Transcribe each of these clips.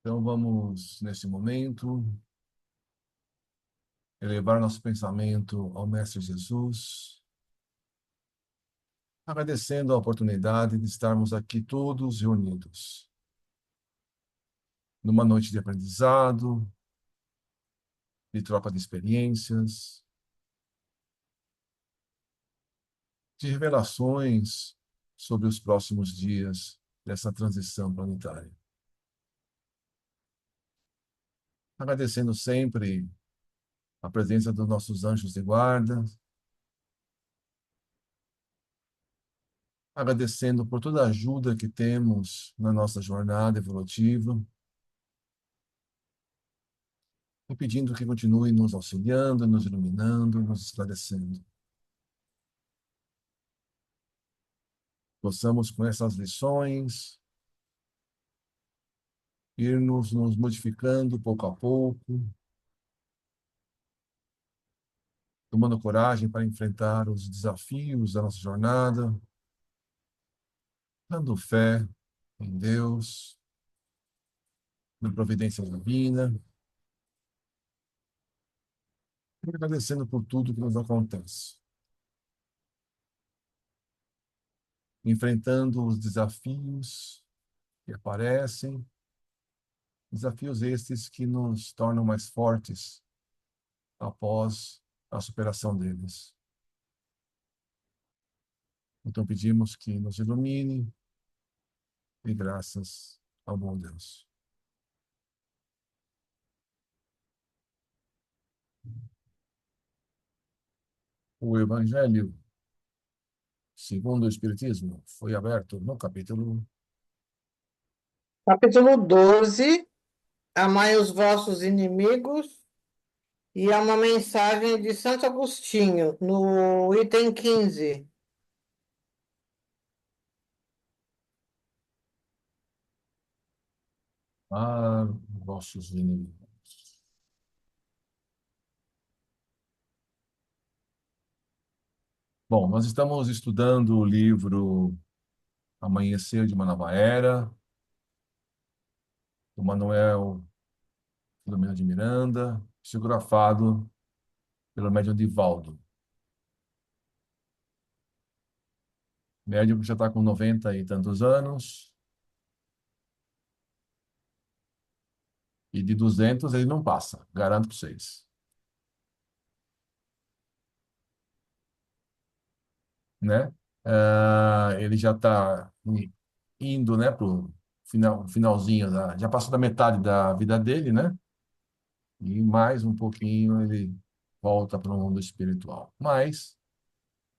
Então vamos, nesse momento, elevar nosso pensamento ao Mestre Jesus, agradecendo a oportunidade de estarmos aqui todos reunidos, numa noite de aprendizado, de troca de experiências, de revelações sobre os próximos dias dessa transição planetária. Agradecendo sempre a presença dos nossos anjos de guarda, agradecendo por toda a ajuda que temos na nossa jornada evolutiva e pedindo que continue nos auxiliando, nos iluminando, nos esclarecendo. Possamos, com essas lições, ir nos modificando pouco a pouco, tomando coragem para enfrentar os desafios da nossa jornada, dando fé em Deus, na providência divina, e agradecendo por tudo que nos acontece. Enfrentando os desafios que aparecem, desafios estes que nos tornam mais fortes após a superação deles. Então pedimos que nos ilumine e graças ao bom Deus. O Evangelho, segundo o Espiritismo, foi aberto no capítulo. Capítulo 12. Amai os vossos inimigos, e há uma mensagem de Santo Agostinho, no item 15. A vossos inimigos. Bom, nós estamos estudando o livro Amanhecer de uma Nova Era, do Manuel Filomeno de Miranda, psicografado pelo médium Divaldo. Médium que já está com 90 e tantos anos, e de 200 ele não passa, garanto para vocês. Né? Ele já está indo, né, para o finalzinho, já passou da metade da vida dele, né? E mais um pouquinho ele volta para o mundo espiritual. Mas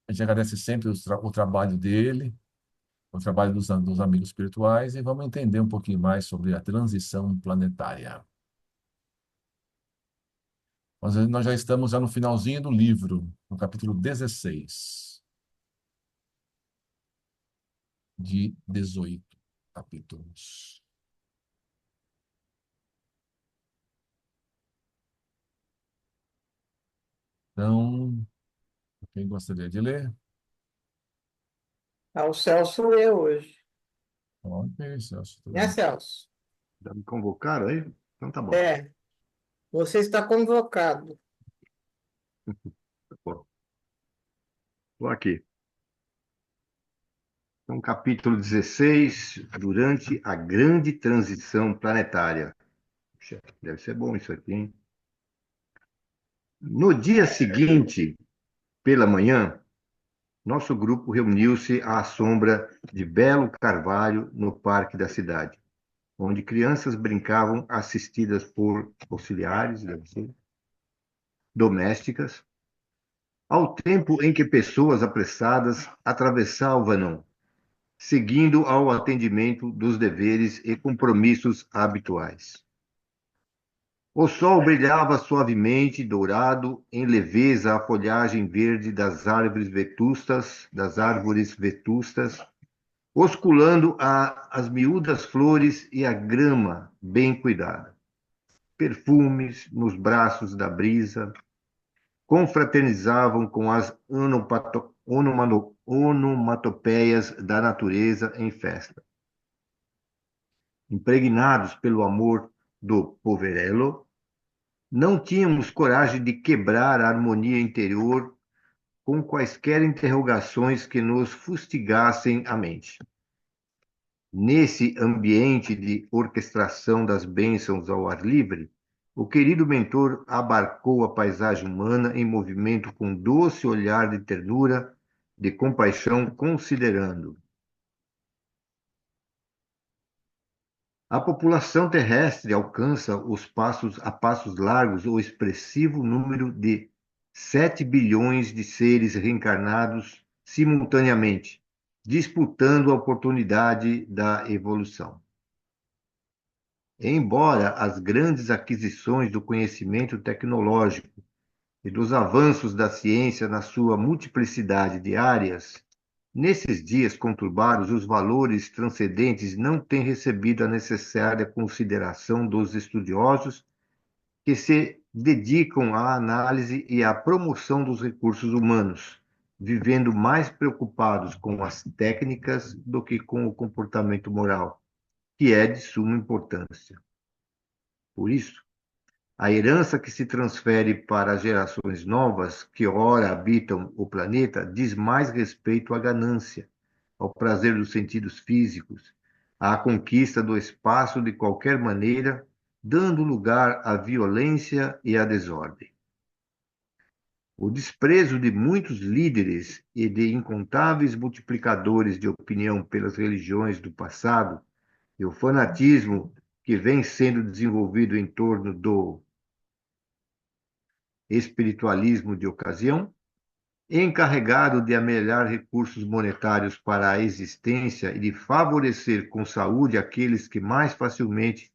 a gente agradece sempre o trabalho dele, o trabalho dos amigos espirituais, e vamos entender um pouquinho mais sobre a transição planetária. Nós já estamos já no finalzinho do livro, no capítulo 16, de 18 capítulos. Então, quem gostaria de ler? O Celso leu hoje. Ok, Celso, tudo Né, bem. Celso? Já me convocaram aí? Então tá bom. É, você está convocado. Tá bom. Estou aqui. Então, capítulo 16, durante a grande transição planetária. Puxa, deve ser bom isso aqui, hein? No dia seguinte, pela manhã, nosso grupo reuniu-se à sombra de belo carvalho no parque da cidade, onde crianças brincavam assistidas por auxiliares, deve ser, domésticas, ao tempo em que pessoas apressadas atravessavam, seguindo ao atendimento dos deveres e compromissos habituais. O sol brilhava suavemente dourado em leveza a folhagem verde das árvores vetustas, osculando as miúdas flores e a grama bem cuidada. Perfumes nos braços da brisa confraternizavam com as onomatopeias da natureza em festa. Impregnados pelo amor do poverello, não tínhamos coragem de quebrar a harmonia interior com quaisquer interrogações que nos fustigassem a mente. Nesse ambiente de orquestração das bênçãos ao ar livre, o querido mentor abarcou a paisagem humana em movimento com doce olhar de ternura, de compaixão, considerando: a população terrestre alcança a passos largos o expressivo número de 7 bilhões de seres reencarnados simultaneamente, disputando a oportunidade da evolução. Embora as grandes aquisições do conhecimento tecnológico e dos avanços da ciência na sua multiplicidade de áreas, nesses dias conturbados, os valores transcendentes não têm recebido a necessária consideração dos estudiosos que se dedicam à análise e à promoção dos recursos humanos, vivendo mais preocupados com as técnicas do que com o comportamento moral, que é de suma importância. Por isso, a herança que se transfere para as gerações novas, que ora habitam o planeta, diz mais respeito à ganância, ao prazer dos sentidos físicos, à conquista do espaço de qualquer maneira, dando lugar à violência e à desordem. O desprezo de muitos líderes e de incontáveis multiplicadores de opinião pelas religiões do passado e o fanatismo que vem sendo desenvolvido em torno do espiritualismo de ocasião, encarregado de amelhar recursos monetários para a existência e de favorecer com saúde aqueles que mais facilmente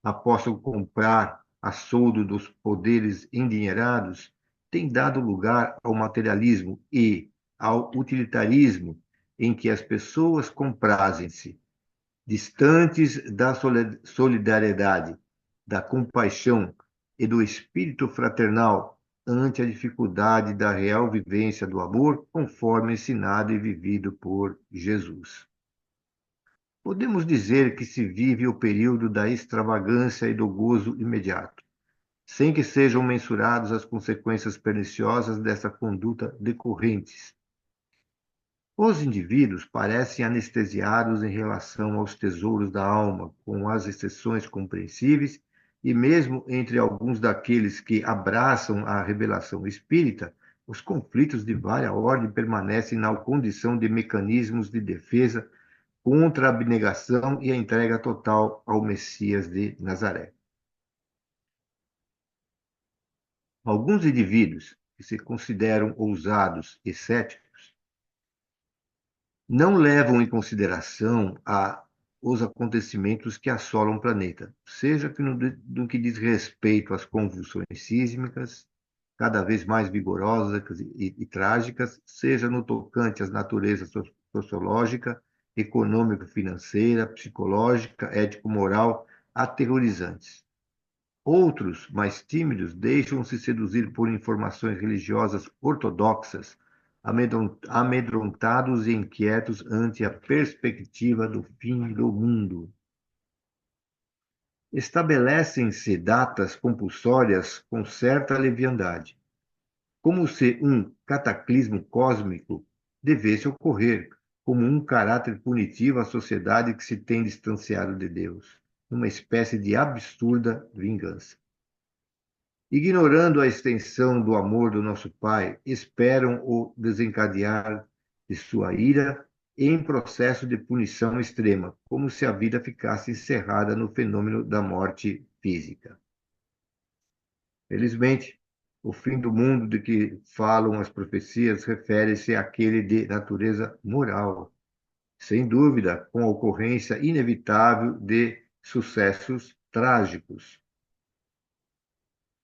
a possam comprar a soldo dos poderes endinheirados, tem dado lugar ao materialismo e ao utilitarismo em que as pessoas comprazem-se, distantes da solidariedade, da compaixão e do espírito fraternal ante a dificuldade da real vivência do amor, conforme ensinado e vivido por Jesus. Podemos dizer que se vive o período da extravagância e do gozo imediato, sem que sejam mensuradas as consequências perniciosas dessa conduta decorrentes. Os indivíduos parecem anestesiados em relação aos tesouros da alma, com as exceções compreensíveis, e mesmo entre alguns daqueles que abraçam a revelação espírita, os conflitos de vária ordem permanecem na condição de mecanismos de defesa contra a abnegação e a entrega total ao Messias de Nazaré. Alguns indivíduos que se consideram ousados e céticos não levam em consideração os acontecimentos que assolam o planeta, seja no que diz respeito às convulsões sísmicas, cada vez mais vigorosas e trágicas, seja no tocante às naturezas sociológica, econômico-financeira, psicológica, ético-moral, aterrorizantes. Outros, mais tímidos, deixam-se seduzir por informações religiosas ortodoxas, amedrontados e inquietos ante a perspectiva do fim do mundo. Estabelecem-se datas compulsórias com certa leviandade, como se um cataclismo cósmico devesse ocorrer, como um caráter punitivo à sociedade que se tem distanciado de Deus, uma espécie de absurda vingança. Ignorando a extensão do amor do nosso Pai, esperam o desencadear de sua ira em processo de punição extrema, como se a vida ficasse encerrada no fenômeno da morte física. Felizmente, o fim do mundo de que falam as profecias refere-se àquele de natureza moral, sem dúvida, com a ocorrência inevitável de sucessos trágicos,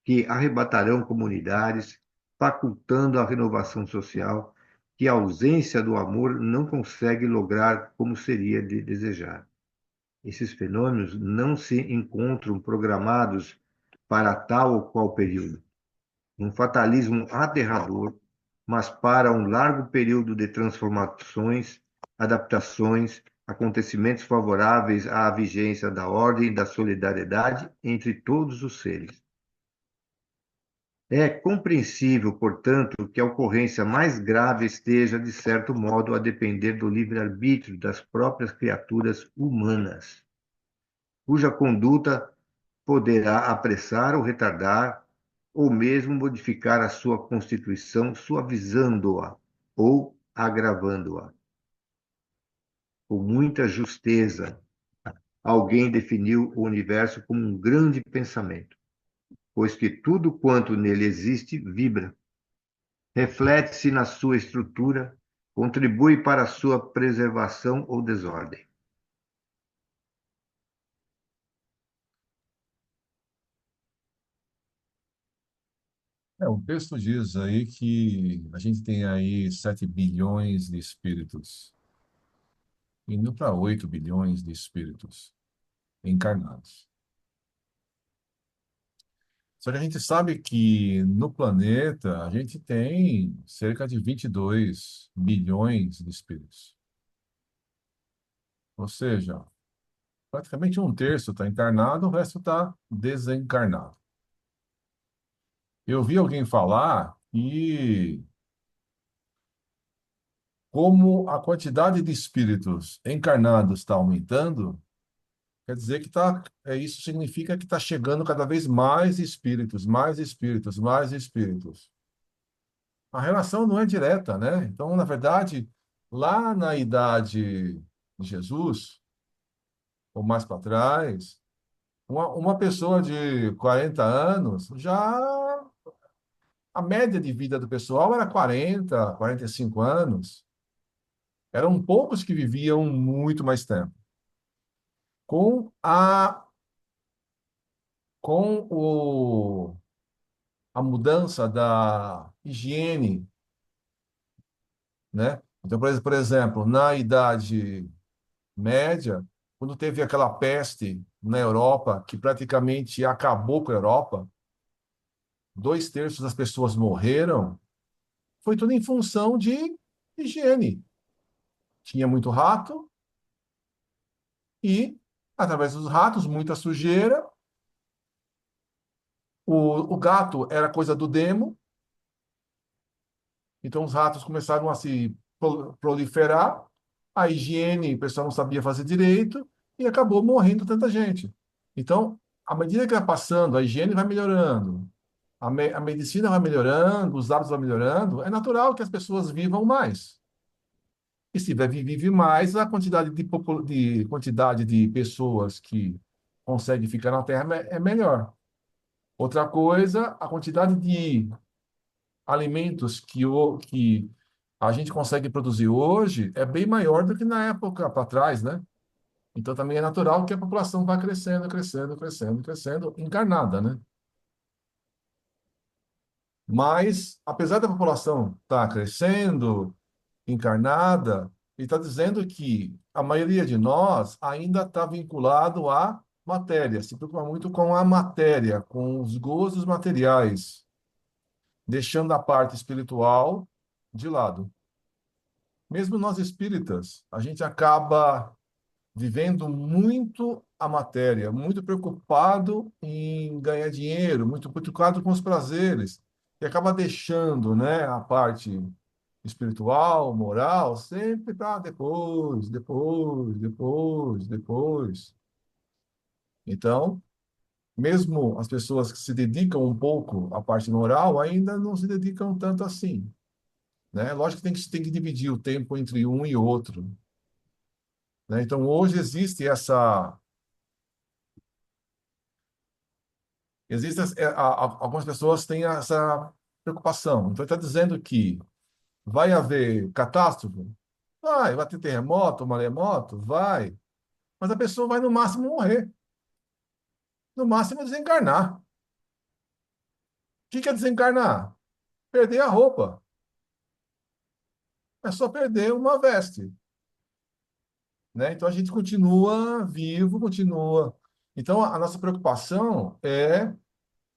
que arrebatarão comunidades, facultando a renovação social, que a ausência do amor não consegue lograr como seria de desejar. Esses fenômenos não se encontram programados para tal ou qual período, um fatalismo aterrador, mas para um largo período de transformações, adaptações acontecimentos favoráveis à vigência da ordem e da solidariedade entre todos os seres. É compreensível, portanto, que a ocorrência mais grave esteja, de certo modo, a depender do livre-arbítrio das próprias criaturas humanas, cuja conduta poderá apressar ou retardar, ou mesmo modificar a sua constituição, suavizando-a ou agravando-a. Com muita justeza, alguém definiu o universo como um grande pensamento, pois que tudo quanto nele existe vibra, reflete-se na sua estrutura, contribui para a sua preservação ou desordem. O texto diz aí que a gente tem aí 7 bilhões de espíritos, indo para 8 bilhões de espíritos encarnados. Só que a gente sabe que no planeta a gente tem cerca de 22 bilhões de espíritos. Ou seja, praticamente um terço está encarnado, o resto está desencarnado. Eu vi alguém falar que, como a quantidade de espíritos encarnados está aumentando, quer dizer que isso significa que está chegando cada vez mais espíritos, mais espíritos, mais espíritos. A relação não é direta, né? Então, na verdade, lá na idade de Jesus, ou mais para trás, uma pessoa de 40 anos, já a média de vida do pessoal era 45 anos. Eram poucos que viviam muito mais tempo. Com a, com a mudança da higiene, né? Então, por exemplo, na Idade Média, quando teve aquela peste na Europa, que praticamente acabou com a Europa, 2 terços das pessoas morreram, foi tudo em função de higiene. Tinha muito rato e, através dos ratos, muita sujeira. O gato era coisa do demo, então os ratos começaram a se proliferar. A higiene, o pessoal não sabia fazer direito e acabou morrendo tanta gente. Então, à medida que vai passando, a higiene vai melhorando, a medicina vai melhorando, os hábitos vão melhorando, é natural que as pessoas vivam mais. E se vive mais, a quantidade de pessoas que conseguem ficar na Terra é melhor. Outra coisa, a quantidade de alimentos que a gente consegue produzir hoje é bem maior do que na época para trás, né? Então também é natural que a população vá crescendo, crescendo, crescendo, crescendo, encarnada, né? Mas, apesar da população estar crescendo, encarnada, ele está dizendo que a maioria de nós ainda está vinculado à matéria, se preocupa muito com a matéria, com os gozos materiais, deixando a parte espiritual de lado. Mesmo nós espíritas, a gente acaba vivendo muito a matéria, muito preocupado em ganhar dinheiro, muito preocupado com os prazeres, e acaba deixando, né, a parte espiritual, moral, sempre para depois, depois, depois, depois. Então, mesmo as pessoas que se dedicam um pouco à parte moral ainda não se dedicam tanto assim, né? Lógico que tem que dividir o tempo entre um e outro, né? Então, hoje algumas pessoas têm essa preocupação. Então, está dizendo que vai haver catástrofe? Vai ter terremoto, maremoto? Vai. Mas a pessoa vai no máximo morrer, no máximo desencarnar. O que é desencarnar? Perder a roupa. É só perder uma veste, né? Então a gente continua vivo, continua. Então a nossa preocupação é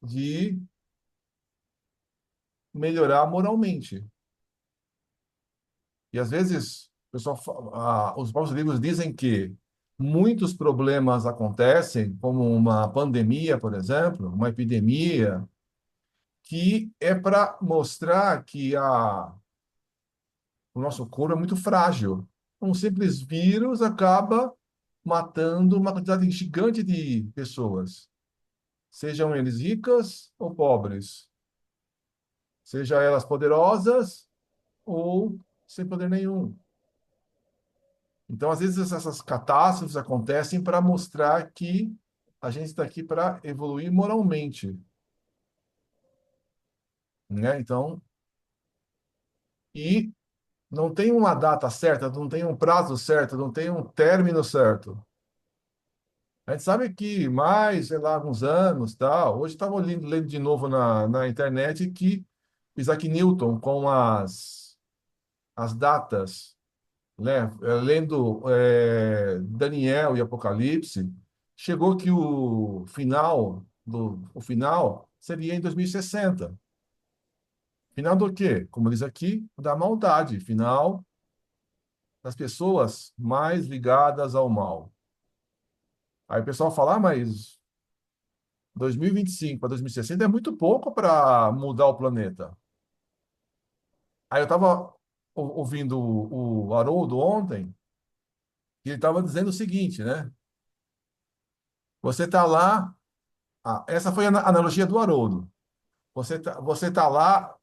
de melhorar moralmente. E às vezes Os próprios livros dizem que muitos problemas acontecem, como uma pandemia, por exemplo, uma epidemia, que é para mostrar que o nosso corpo é muito frágil. Um simples vírus acaba matando uma quantidade gigante de pessoas, sejam eles ricas ou pobres, sejam elas poderosas ou sem poder nenhum. Então, às vezes, essas catástrofes acontecem para mostrar que a gente está aqui para evoluir moralmente, né? Então, e não tem uma data certa, não tem um prazo certo, não tem um término certo. A gente sabe que mais, sei lá, alguns anos, tal. Hoje estava lendo de novo na internet que Isaac Newton, com as datas, né? Lendo Daniel e Apocalipse, chegou que o final seria em 2060. Final do quê? Como diz aqui, da maldade. Final das pessoas mais ligadas ao mal. Aí o pessoal fala, mas 2025 para 2060 é muito pouco para mudar o planeta. Aí eu estava ouvindo o Haroldo ontem, e ele estava dizendo o seguinte, né? Você está lá. Essa foi a analogia do Haroldo. Você tá lá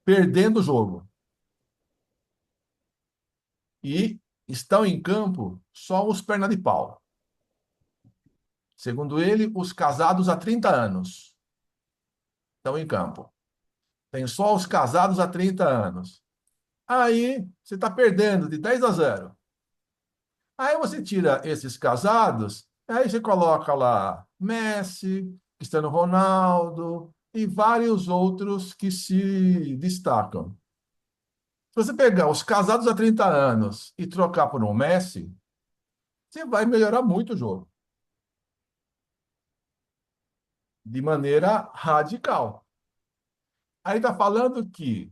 perdendo o jogo. E estão em campo só os perna de pau. Segundo ele, os casados há 30 anos estão em campo. Tem só os casados há 30 anos. Aí você está perdendo de 10-0. Aí você tira esses casados, aí você coloca lá Messi, Cristiano Ronaldo e vários outros que se destacam. Se você pegar os casados há 30 anos e trocar por um Messi, você vai melhorar muito o jogo, de maneira radical. Aí está falando que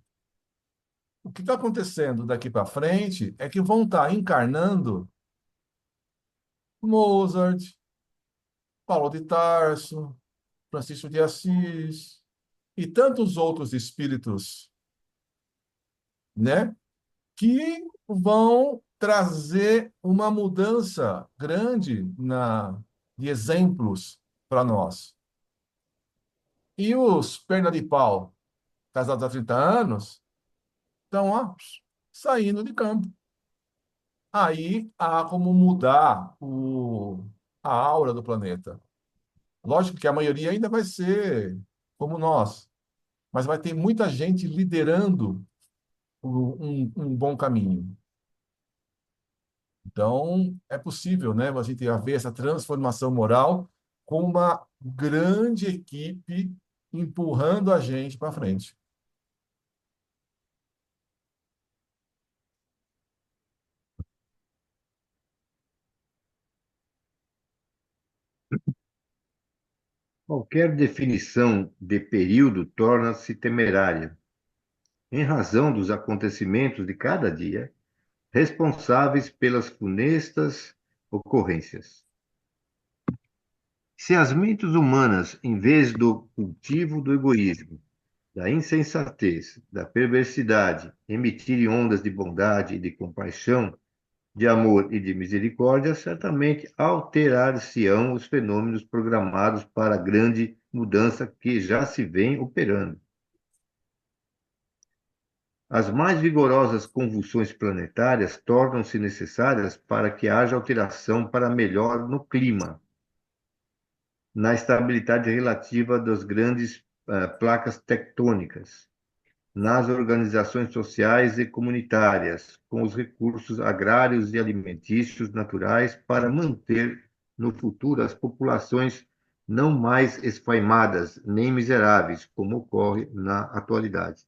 o que está acontecendo daqui para frente é que vão estar encarnando Mozart, Paulo de Tarso, Francisco de Assis e tantos outros espíritos, né, que vão trazer uma mudança grande de exemplos para nós. E os perna de pau, casados há 30 anos, estão ó, saindo de campo. Aí há como mudar a aura do planeta. Lógico que a maioria ainda vai ser como nós, mas vai ter muita gente liderando um bom caminho. Então, é possível, né, a gente haver essa transformação moral com uma grande equipe empurrando a gente para frente. Qualquer definição de período torna-se temerária, em razão dos acontecimentos de cada dia, responsáveis pelas funestas ocorrências. Se as mentes humanas, em vez do cultivo do egoísmo, da insensatez, da perversidade, emitirem ondas de bondade e de compaixão, de amor e de misericórdia, certamente alterar-se-ão os fenômenos programados para a grande mudança que já se vem operando. As mais vigorosas convulsões planetárias tornam-se necessárias para que haja alteração para melhor no clima, na estabilidade relativa das grandes placas tectônicas, nas organizações sociais e comunitárias, com os recursos agrários e alimentícios naturais para manter no futuro as populações não mais esfaimadas nem miseráveis, como ocorre na atualidade.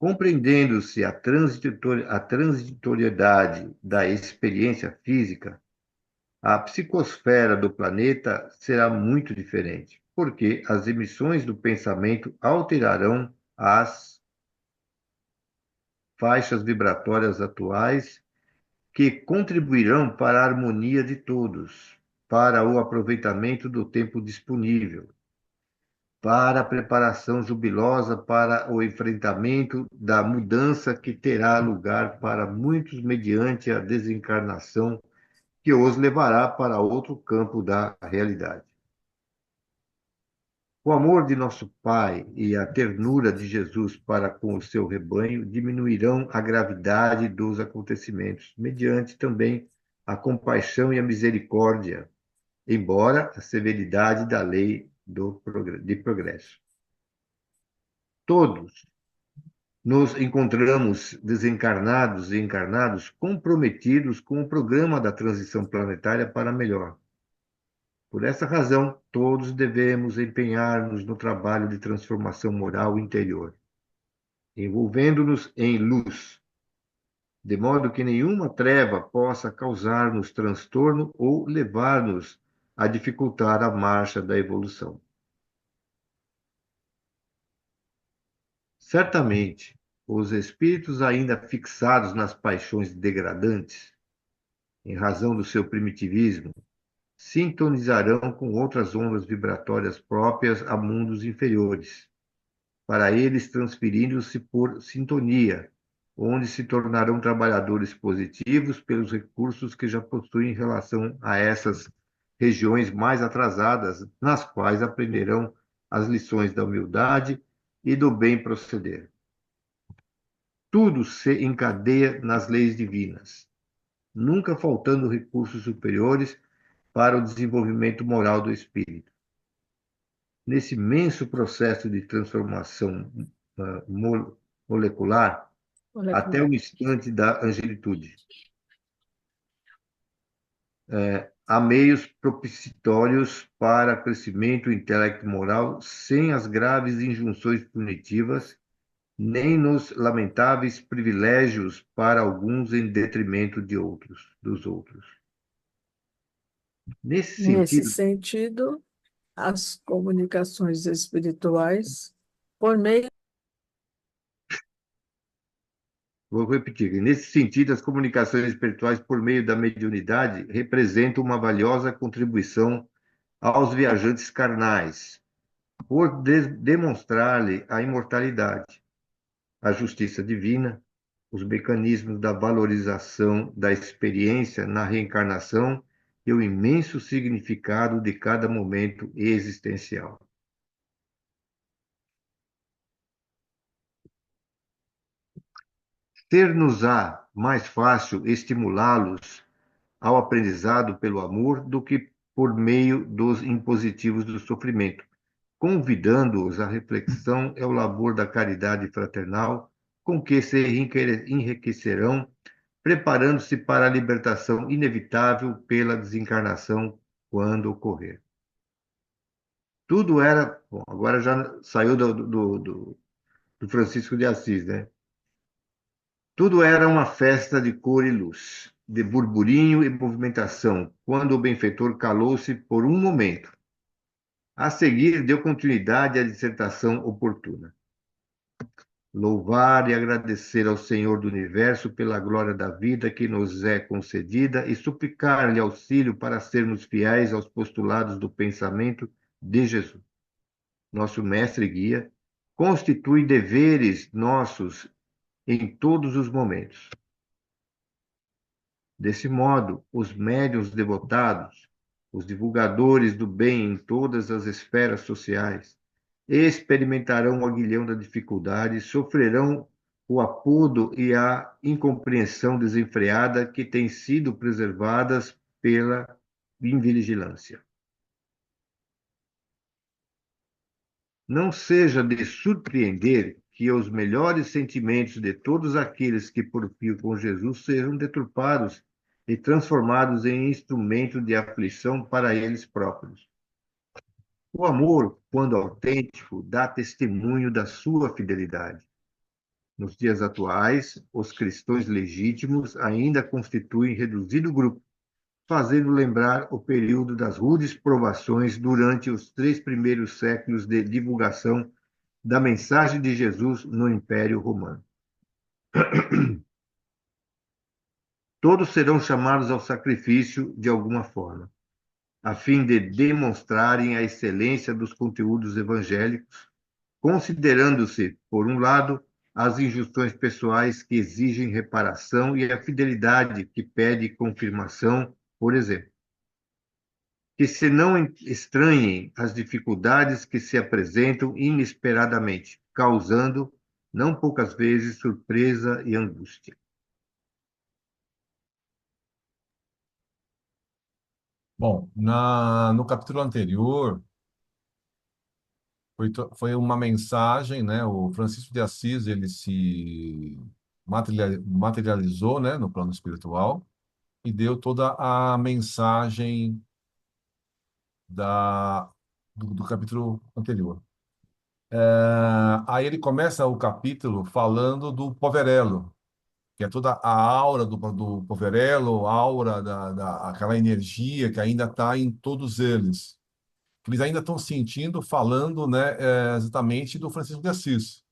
Compreendendo-se a transitoriedade da experiência física, a psicosfera do planeta será muito diferente, porque as emissões do pensamento alterarão as faixas vibratórias atuais que contribuirão para a harmonia de todos, para o aproveitamento do tempo disponível, para a preparação jubilosa para o enfrentamento da mudança que terá lugar para muitos mediante a desencarnação que os levará para outro campo da realidade. O amor de nosso Pai e a ternura de Jesus para com o seu rebanho diminuirão a gravidade dos acontecimentos, mediante também a compaixão e a misericórdia, embora a severidade da lei de progresso. Todos nos encontramos desencarnados e encarnados comprometidos com o programa da transição planetária para melhor. Por essa razão, todos devemos empenhar-nos no trabalho de transformação moral interior, envolvendo-nos em luz, de modo que nenhuma treva possa causar-nos transtorno ou levar-nos a dificultar a marcha da evolução. Certamente, os espíritos ainda fixados nas paixões degradantes, em razão do seu primitivismo, sintonizarão com outras ondas vibratórias próprias a mundos inferiores, para eles transferindo-se por sintonia, onde se tornarão trabalhadores positivos pelos recursos que já possuem em relação a essas regiões mais atrasadas, nas quais aprenderão as lições da humildade e do bem proceder. Tudo se encadeia nas leis divinas, nunca faltando recursos superiores para o desenvolvimento moral do espírito. Nesse imenso processo de transformação molecular, até o instante da angelitude, há meios propicitórios para crescimento intelecto-moral sem as graves injunções punitivas, nem nos lamentáveis privilégios para alguns em detrimento dos outros. Nesse sentido, as comunicações espirituais, por meio. Vou repetir. Nesse sentido, as comunicações espirituais por meio da mediunidade representam uma valiosa contribuição aos viajantes carnais, por demonstrar-lhe a imortalidade, a justiça divina, os mecanismos da valorização da experiência na reencarnação e o imenso significado de cada momento existencial. Ser-nos-á mais fácil estimulá-los ao aprendizado pelo amor do que por meio dos impositivos do sofrimento, convidando-os à reflexão e ao labor da caridade fraternal, com que se enriquecerão, preparando-se para a libertação inevitável pela desencarnação quando ocorrer. Tudo era. Bom, agora já saiu do Francisco de Assis, né? Tudo era uma festa de cor e luz, de burburinho e movimentação, quando o benfeitor calou-se por um momento. A seguir, deu continuidade à dissertação oportuna. Louvar e agradecer ao Senhor do Universo pela glória da vida que nos é concedida e suplicar-lhe auxílio para sermos fiéis aos postulados do pensamento de Jesus. Nosso mestre e guia constitui deveres nossos em todos os momentos. Desse modo, os médiuns devotados, os divulgadores do bem em todas as esferas sociais, experimentarão o aguilhão da dificuldade, sofrerão o apodo e a incompreensão desenfreada que têm sido preservadas pela invigilância. Não seja de surpreender que os melhores sentimentos de todos aqueles que porfiam com Jesus sejam deturpados e transformados em instrumento de aflição para eles próprios. O amor, quando autêntico, dá testemunho da sua fidelidade. Nos dias atuais, os cristãos legítimos ainda constituem reduzido grupo, fazendo lembrar o período das rudes provações durante os 3 primeiros séculos de divulgação da mensagem de Jesus no Império Romano. Todos serão chamados ao sacrifício de alguma forma, a fim de demonstrarem a excelência dos conteúdos evangélicos, considerando-se, por um lado, as injunções pessoais que exigem reparação e a fidelidade que pede confirmação, por exemplo. Que se não estranhem as dificuldades que se apresentam inesperadamente, causando, não poucas vezes, surpresa e angústia. Bom, no capítulo anterior, foi uma mensagem, né? O Francisco de Assis, ele se materializou, né, no plano espiritual e deu toda a mensagem da, do capítulo anterior. Aí ele começa o capítulo falando do Poverello, que é toda a aura do Poverello, a aura aquela energia que ainda está em todos eles. Eles ainda estão sentindo, falando, né, exatamente do Francisco de Assis.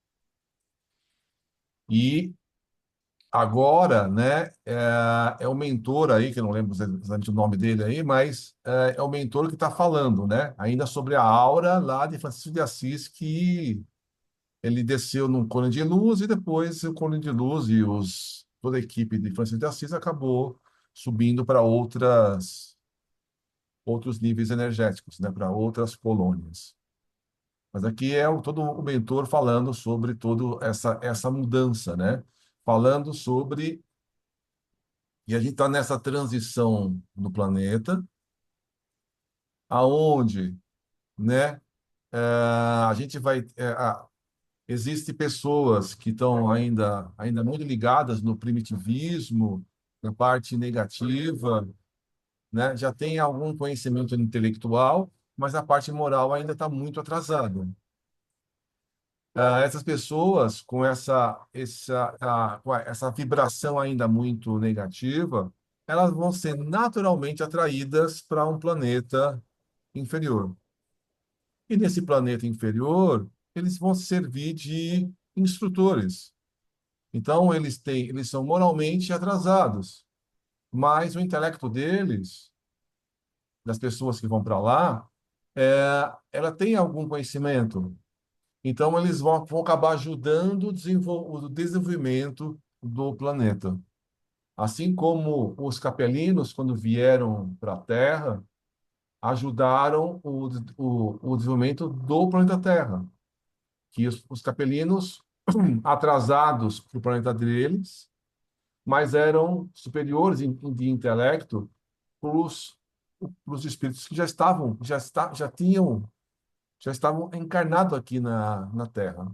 E agora, né, é o mentor aí, que eu não lembro exatamente o nome dele aí, mas é o mentor que está falando, né, ainda sobre a aura lá de Francisco de Assis, que ele desceu num cone de luz e depois o cone de luz e toda a equipe de Francisco de Assis acabou subindo para outros níveis energéticos, né, para outras colônias. Mas aqui é todo o mentor falando sobre toda essa mudança, né? Falando sobre. E a gente está nessa transição no planeta, aonde, né? A gente vai. Existem pessoas que estão ainda muito ligadas no primitivismo, na parte negativa, né? Já tem algum conhecimento intelectual, mas a parte moral ainda está muito atrasada. Essas pessoas com essa vibração ainda muito negativa, elas vão ser naturalmente atraídas para um planeta inferior. E nesse planeta inferior, eles vão servir de instrutores. Então, eles são moralmente atrasados, mas o intelecto deles, das pessoas que vão para lá, ela tem algum conhecimento. Então, eles vão acabar ajudando o desenvolvimento do planeta. Assim como os capelinos, quando vieram para a Terra, ajudaram o desenvolvimento do planeta Terra. Que os capelinos, atrasados para o planeta deles, mas eram superiores de intelecto para os espíritos que já estavam encarnados aqui na Terra.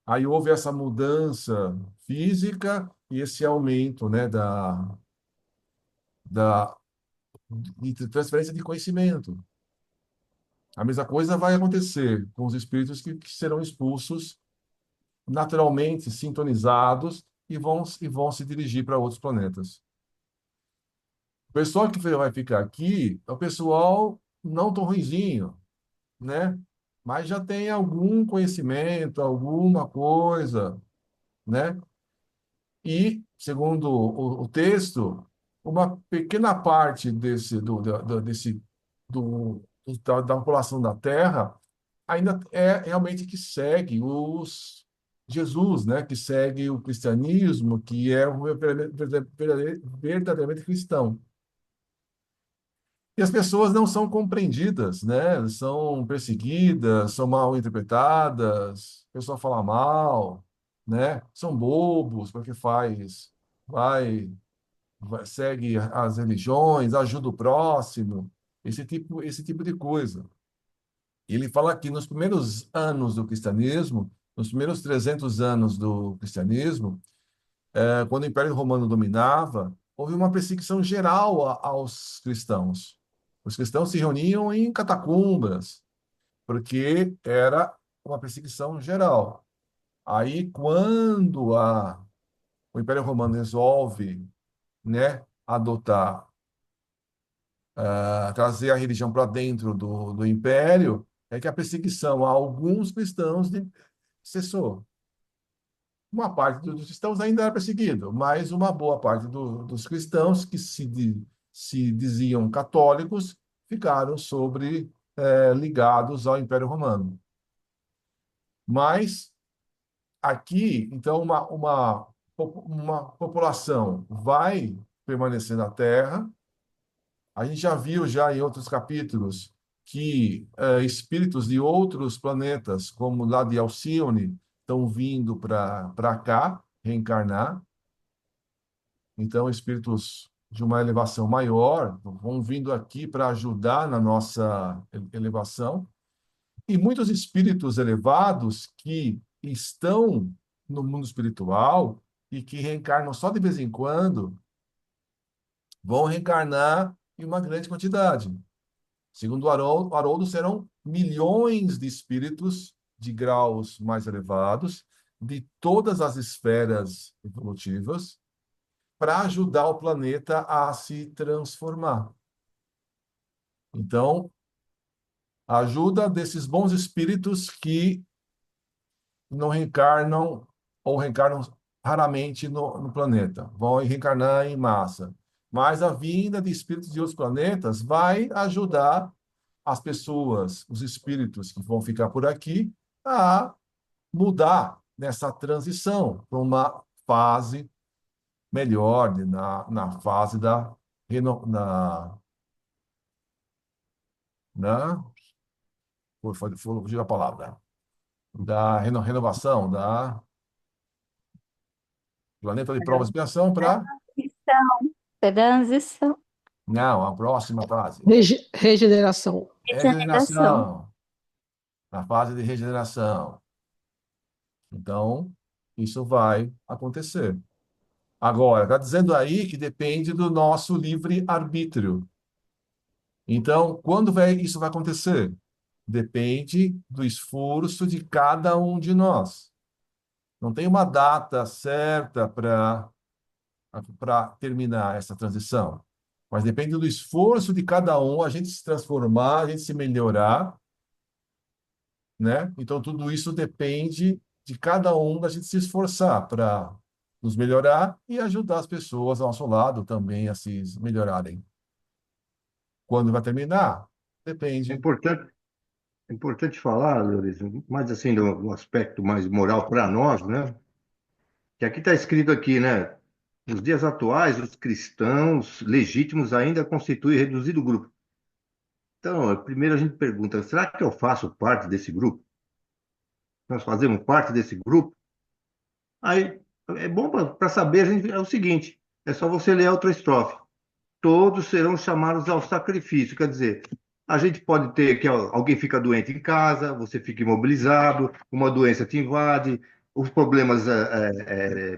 Aí houve essa mudança física e esse aumento, né, da, de transferência de conhecimento. A mesma coisa vai acontecer com os espíritos que serão expulsos naturalmente, sintonizados e vão se dirigir para outros planetas. O pessoal que vai ficar aqui é o pessoal não tão ruinzinho, né? Mas já tem algum conhecimento, alguma coisa, né? E, segundo o texto, uma pequena parte da população da Terra ainda é realmente que segue Jesus, né? Que segue o cristianismo, que é o verdadeiramente cristão. E as pessoas não são compreendidas, né? São perseguidas, são mal interpretadas, o pessoal fala mal, né? São bobos, porque vai, segue as religiões, ajuda o próximo, esse tipo de coisa. Ele fala que nos primeiros anos do cristianismo, nos primeiros 300 anos do cristianismo, quando o Império Romano dominava, houve uma perseguição geral aos cristãos. Os cristãos se reuniam em catacumbas, porque era uma perseguição geral. Aí, quando o Império Romano resolve, né, trazer a religião para dentro do império, é que a perseguição a alguns cristãos cessou. uma parte dos cristãos ainda era perseguido, mas uma boa parte dos cristãos que se diziam católicos ficaram ligados ao Império Romano. Mas aqui, então, uma população vai permanecer na Terra. A gente já viu já em outros capítulos que espíritos de outros planetas, como lá de Alcione, estão vindo para cá reencarnar. Então, espíritos de uma elevação maior vão vindo aqui para ajudar na nossa elevação. E muitos espíritos elevados que estão no mundo espiritual e que reencarnam só de vez em quando, vão reencarnar em uma grande quantidade. Segundo o Haroldo, serão milhões de espíritos de graus mais elevados, de todas as esferas evolutivas, para ajudar o planeta a se transformar. Então, a ajuda desses bons espíritos que não reencarnam ou reencarnam raramente no planeta, vão reencarnar em massa. Mas a vinda de espíritos de outros planetas vai ajudar as pessoas, os espíritos que vão ficar por aqui, a mudar nessa transição para uma fase melhor, na fase da reno, na fugiu a palavra, da renovação, da planeta de prova e expiação para Transição. Transição. não, a próxima fase. Regeneração. Regeneração. Regeneração, na fase de regeneração. Então, isso vai acontecer. Agora, está dizendo aí que depende do nosso livre-arbítrio. Então, quando isso vai acontecer? Depende do esforço de cada um de nós. Não tem uma data certa para terminar essa transição. Mas depende do esforço de cada um, a gente se transformar, a gente se melhorar, né? Então, tudo isso depende de cada um da gente se esforçar para nos melhorar e ajudar as pessoas ao nosso lado também a se melhorarem. Quando vai terminar? É Depende. importante falar, Lourenço, mais assim, do aspecto mais moral para nós, né? Que aqui está escrito aqui, né? Nos dias atuais, os cristãos legítimos ainda constituem reduzido grupo. Então, primeiro a gente pergunta, será que eu faço parte desse grupo? Nós fazemos parte desse grupo? Aí, é bom para saber, é o seguinte, é só você ler a outra estrofe. Todos serão chamados ao sacrifício, quer dizer, a gente pode ter que alguém fica doente em casa, você fica imobilizado, uma doença te invade, os problemas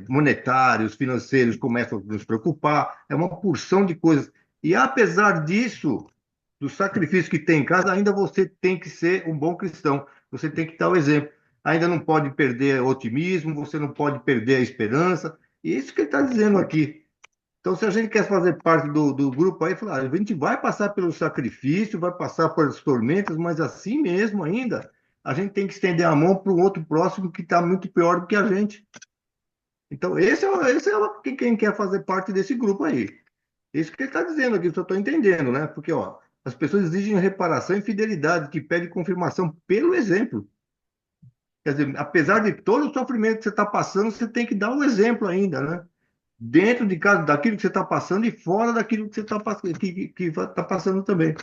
monetários, financeiros começam a nos preocupar, é uma porção de coisas. E apesar disso, do sacrifício que tem em casa, ainda você tem que ser um bom cristão, você tem que dar o exemplo. Ainda não pode perder o otimismo, você não pode perder a esperança, e é isso que ele está dizendo aqui. Então, se a gente quer fazer parte do grupo aí, a gente vai passar pelo sacrifício, vai passar pelas tormentas, mas assim mesmo ainda, a gente tem que estender a mão para o outro próximo que está muito pior do que a gente. Então, quem quer fazer parte desse grupo aí. Isso que ele está dizendo aqui, eu só estou entendendo, né? Porque, ó, as pessoas exigem reparação e fidelidade, que pede confirmação pelo exemplo. Quer dizer, apesar de todo o sofrimento que você está passando, você tem que dar um exemplo ainda, né? Dentro de casa, daquilo que você está passando e fora daquilo que você está passando, que tá passando também.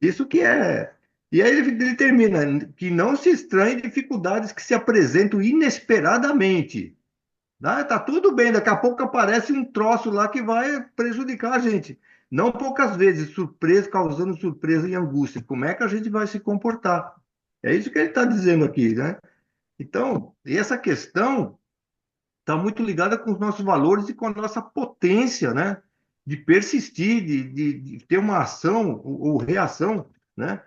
Isso que é. E aí ele termina, que não se estranhe dificuldades que se apresentam inesperadamente. Né? Tá tudo bem, daqui a pouco aparece um troço lá que vai prejudicar a gente. Não poucas vezes, surpresa, causando surpresa e angústia. Como é que a gente vai se comportar? É isso que ele está dizendo aqui, né? Então, e essa questão está muito ligada com os nossos valores e com a nossa potência, né? De persistir, de ter uma ação ou reação, né?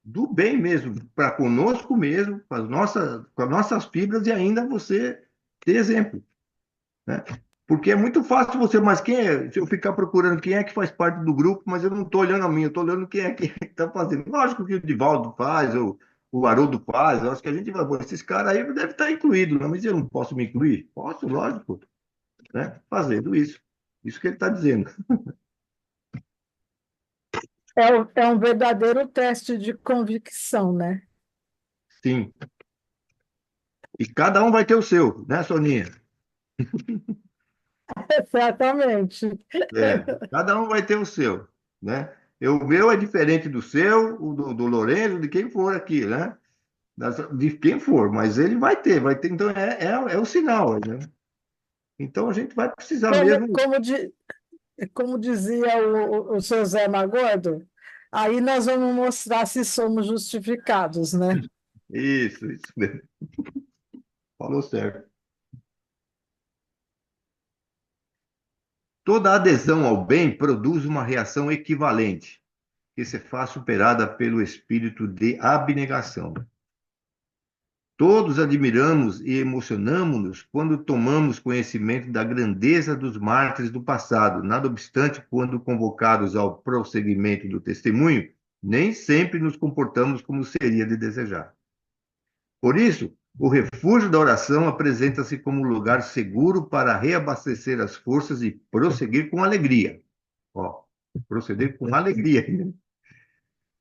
Do bem mesmo, para conosco mesmo, com as nossas fibras e ainda você ter exemplo, né? Porque é muito fácil você, mas quem é? Se eu ficar procurando quem é que faz parte do grupo, mas eu não estou olhando a mim, eu estou olhando quem é que está fazendo. Lógico que o Divaldo faz, o Haroldo Paz, eu acho que a gente vai, pô, esses caras aí devem estar incluídos, né? Mas eu não posso me incluir? Posso, lógico, né? Fazendo isso. Isso que ele está dizendo. É um verdadeiro teste de convicção, né? Sim. E cada um vai ter o seu, né, Soninha? Exatamente. É, cada um vai ter o seu, né? O meu é diferente do seu, do Lourenço, de quem for aqui, né? De quem for, mas ele vai ter. Então, é o sinal, né? Então, a gente vai precisar Como, mesmo. como, di- como dizia o seu Zé Magordo, aí nós vamos mostrar se somos justificados, né? Isso mesmo. Falou certo. Toda adesão ao bem produz uma reação equivalente, que se faz superada pelo espírito de abnegação. Todos admiramos e emocionamos-nos quando tomamos conhecimento da grandeza dos mártires do passado. Nada obstante, quando convocados ao prosseguimento do testemunho, nem sempre nos comportamos como seria de desejar. Por isso, o refúgio da oração apresenta-se como um lugar seguro para reabastecer as forças e prosseguir com alegria. Ó, proceder com alegria.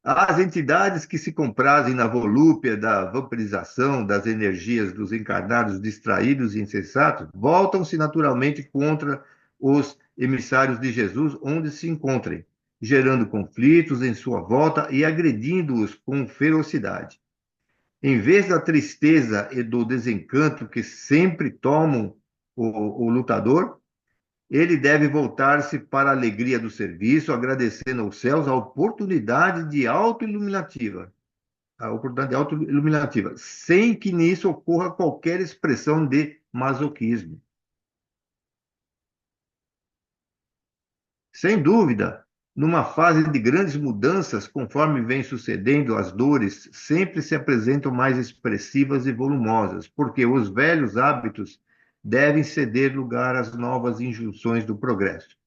As entidades que se comprazem na volúpia da vampirização das energias dos encarnados distraídos e insensatos voltam-se naturalmente contra os emissários de Jesus onde se encontrem, gerando conflitos em sua volta e agredindo-os com ferocidade. Em vez da tristeza e do desencanto que sempre tomam o lutador, ele deve voltar-se para a alegria do serviço, agradecendo aos céus a oportunidade de autoiluminativa, sem que nisso ocorra qualquer expressão de masoquismo. Sem dúvida, numa fase de grandes mudanças, conforme vem sucedendo, as dores sempre se apresentam mais expressivas e volumosas, porque os velhos hábitos devem ceder lugar às novas injunções do progresso.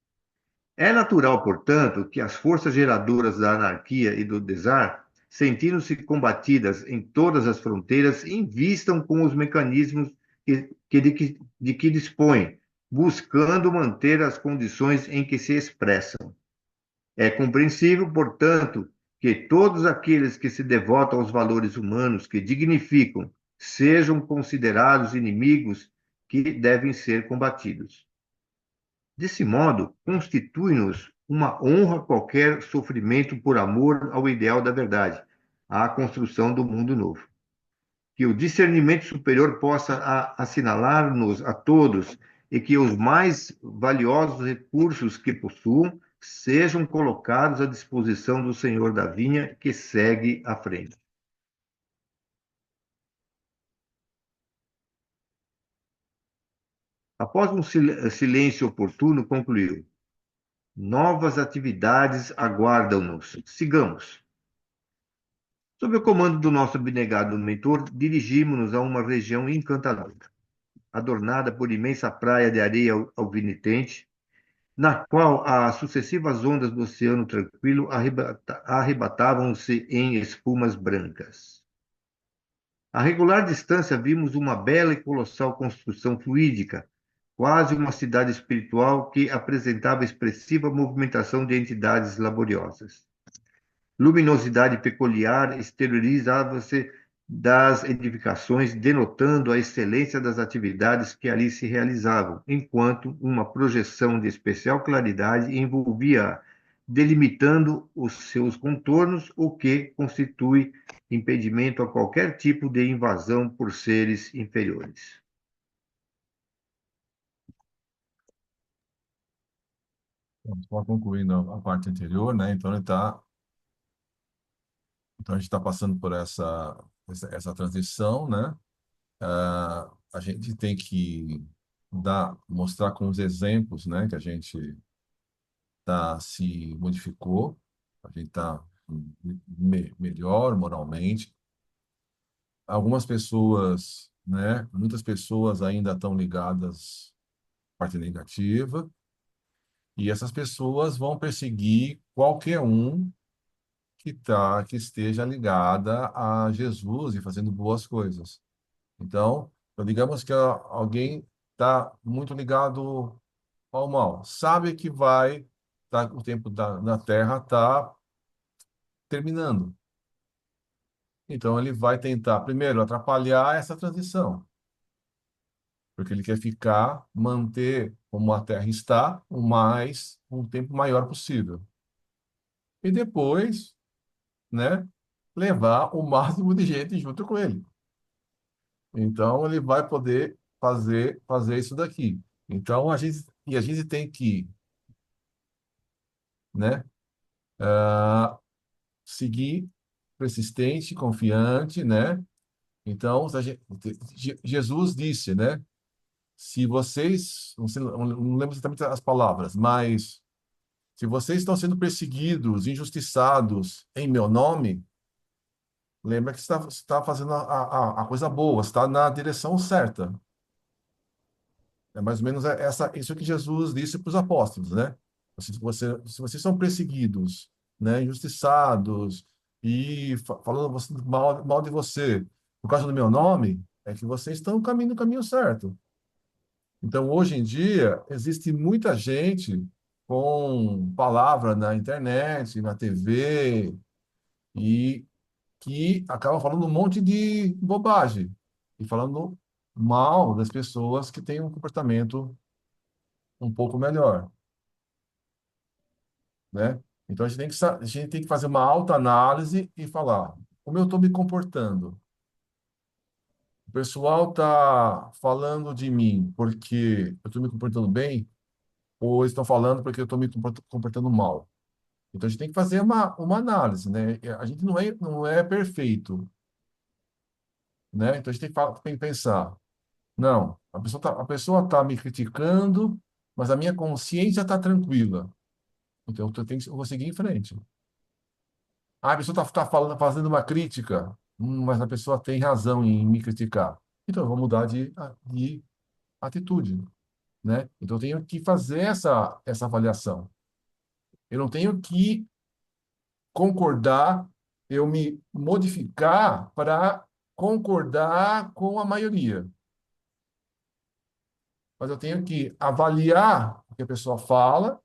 É natural, portanto, que as forças geradoras da anarquia e do desar, sentindo-se combatidas em todas as fronteiras, invistam com os mecanismos de que dispõem, buscando manter as condições em que se expressam. É compreensível, portanto, que todos aqueles que se devotam aos valores humanos que dignificam sejam considerados inimigos que devem ser combatidos. Desse modo, constitui-nos uma honra qualquer sofrimento por amor ao ideal da verdade, à construção do mundo novo. Que o discernimento superior possa assinalar-nos a todos e que os mais valiosos recursos que possuam sejam colocados à disposição do Senhor da vinha que segue à frente. Após um silêncio oportuno, concluiu: novas atividades aguardam-nos. Sigamos. Sob o comando do nosso abnegado mentor, dirigimos-nos a uma região encantadora, adornada por imensa praia de areia alvinitente, na qual as sucessivas ondas do oceano tranquilo arrebatavam-se em espumas brancas. A regular distância vimos uma bela e colossal construção fluídica, quase uma cidade espiritual que apresentava expressiva movimentação de entidades laboriosas. Luminosidade peculiar exteriorizava-se das edificações, denotando a excelência das atividades que ali se realizavam, enquanto uma projeção de especial claridade envolvia, delimitando os seus contornos, o que constitui impedimento a qualquer tipo de invasão por seres inferiores. Só concluindo a parte anterior, né? Então a gente está passando por essa transição, né? A gente tem que mostrar com os exemplos, né, que a gente se modificou, a gente está melhor moralmente. Algumas pessoas, né, muitas pessoas ainda estão ligadas à parte negativa, e essas pessoas vão perseguir qualquer um que esteja ligada a Jesus e fazendo boas coisas. Então, digamos que alguém está muito ligado ao mal, sabe que o tempo na Terra está terminando. Então, ele vai tentar, primeiro, atrapalhar essa transição, porque ele quer manter como a Terra está, um tempo maior possível. E depois, né, levar o máximo de gente junto com ele. Então, ele vai poder fazer isso daqui. Então, a gente tem que, né, seguir persistente, confiante, né? Então, Jesus disse, né? Se vocês, não lembro exatamente as palavras, mas se vocês estão sendo perseguidos, injustiçados em meu nome, lembra que você está fazendo a coisa boa, está na direção certa. É mais ou menos isso que Jesus disse para os apóstolos, né? Se vocês são perseguidos, né, injustiçados e falando mal de você por causa do meu nome, é que vocês estão no caminho certo. Então, hoje em dia, existe muita gente com palavra na internet, na TV, e que acaba falando um monte de bobagem e falando mal das pessoas que têm um comportamento um pouco melhor, né? Então a gente tem que fazer uma autoanálise e falar como eu estou me comportando. O pessoal está falando de mim porque eu estou me comportando bem ou eles estão falando porque eu estou me comportando mal. Então a gente tem que fazer uma análise, né? A gente não é perfeito, né? Então a gente tem que pensar, não, a pessoa tá me criticando, mas a minha consciência está tranquila. Então eu vou seguir em frente. A pessoa está falando, fazendo uma crítica, mas a pessoa tem razão em me criticar. Então, eu vou mudar de atitude, né? Então, eu tenho que fazer essa avaliação. Eu não tenho que concordar, eu me modificar para concordar com a maioria. Mas eu tenho que avaliar o que a pessoa fala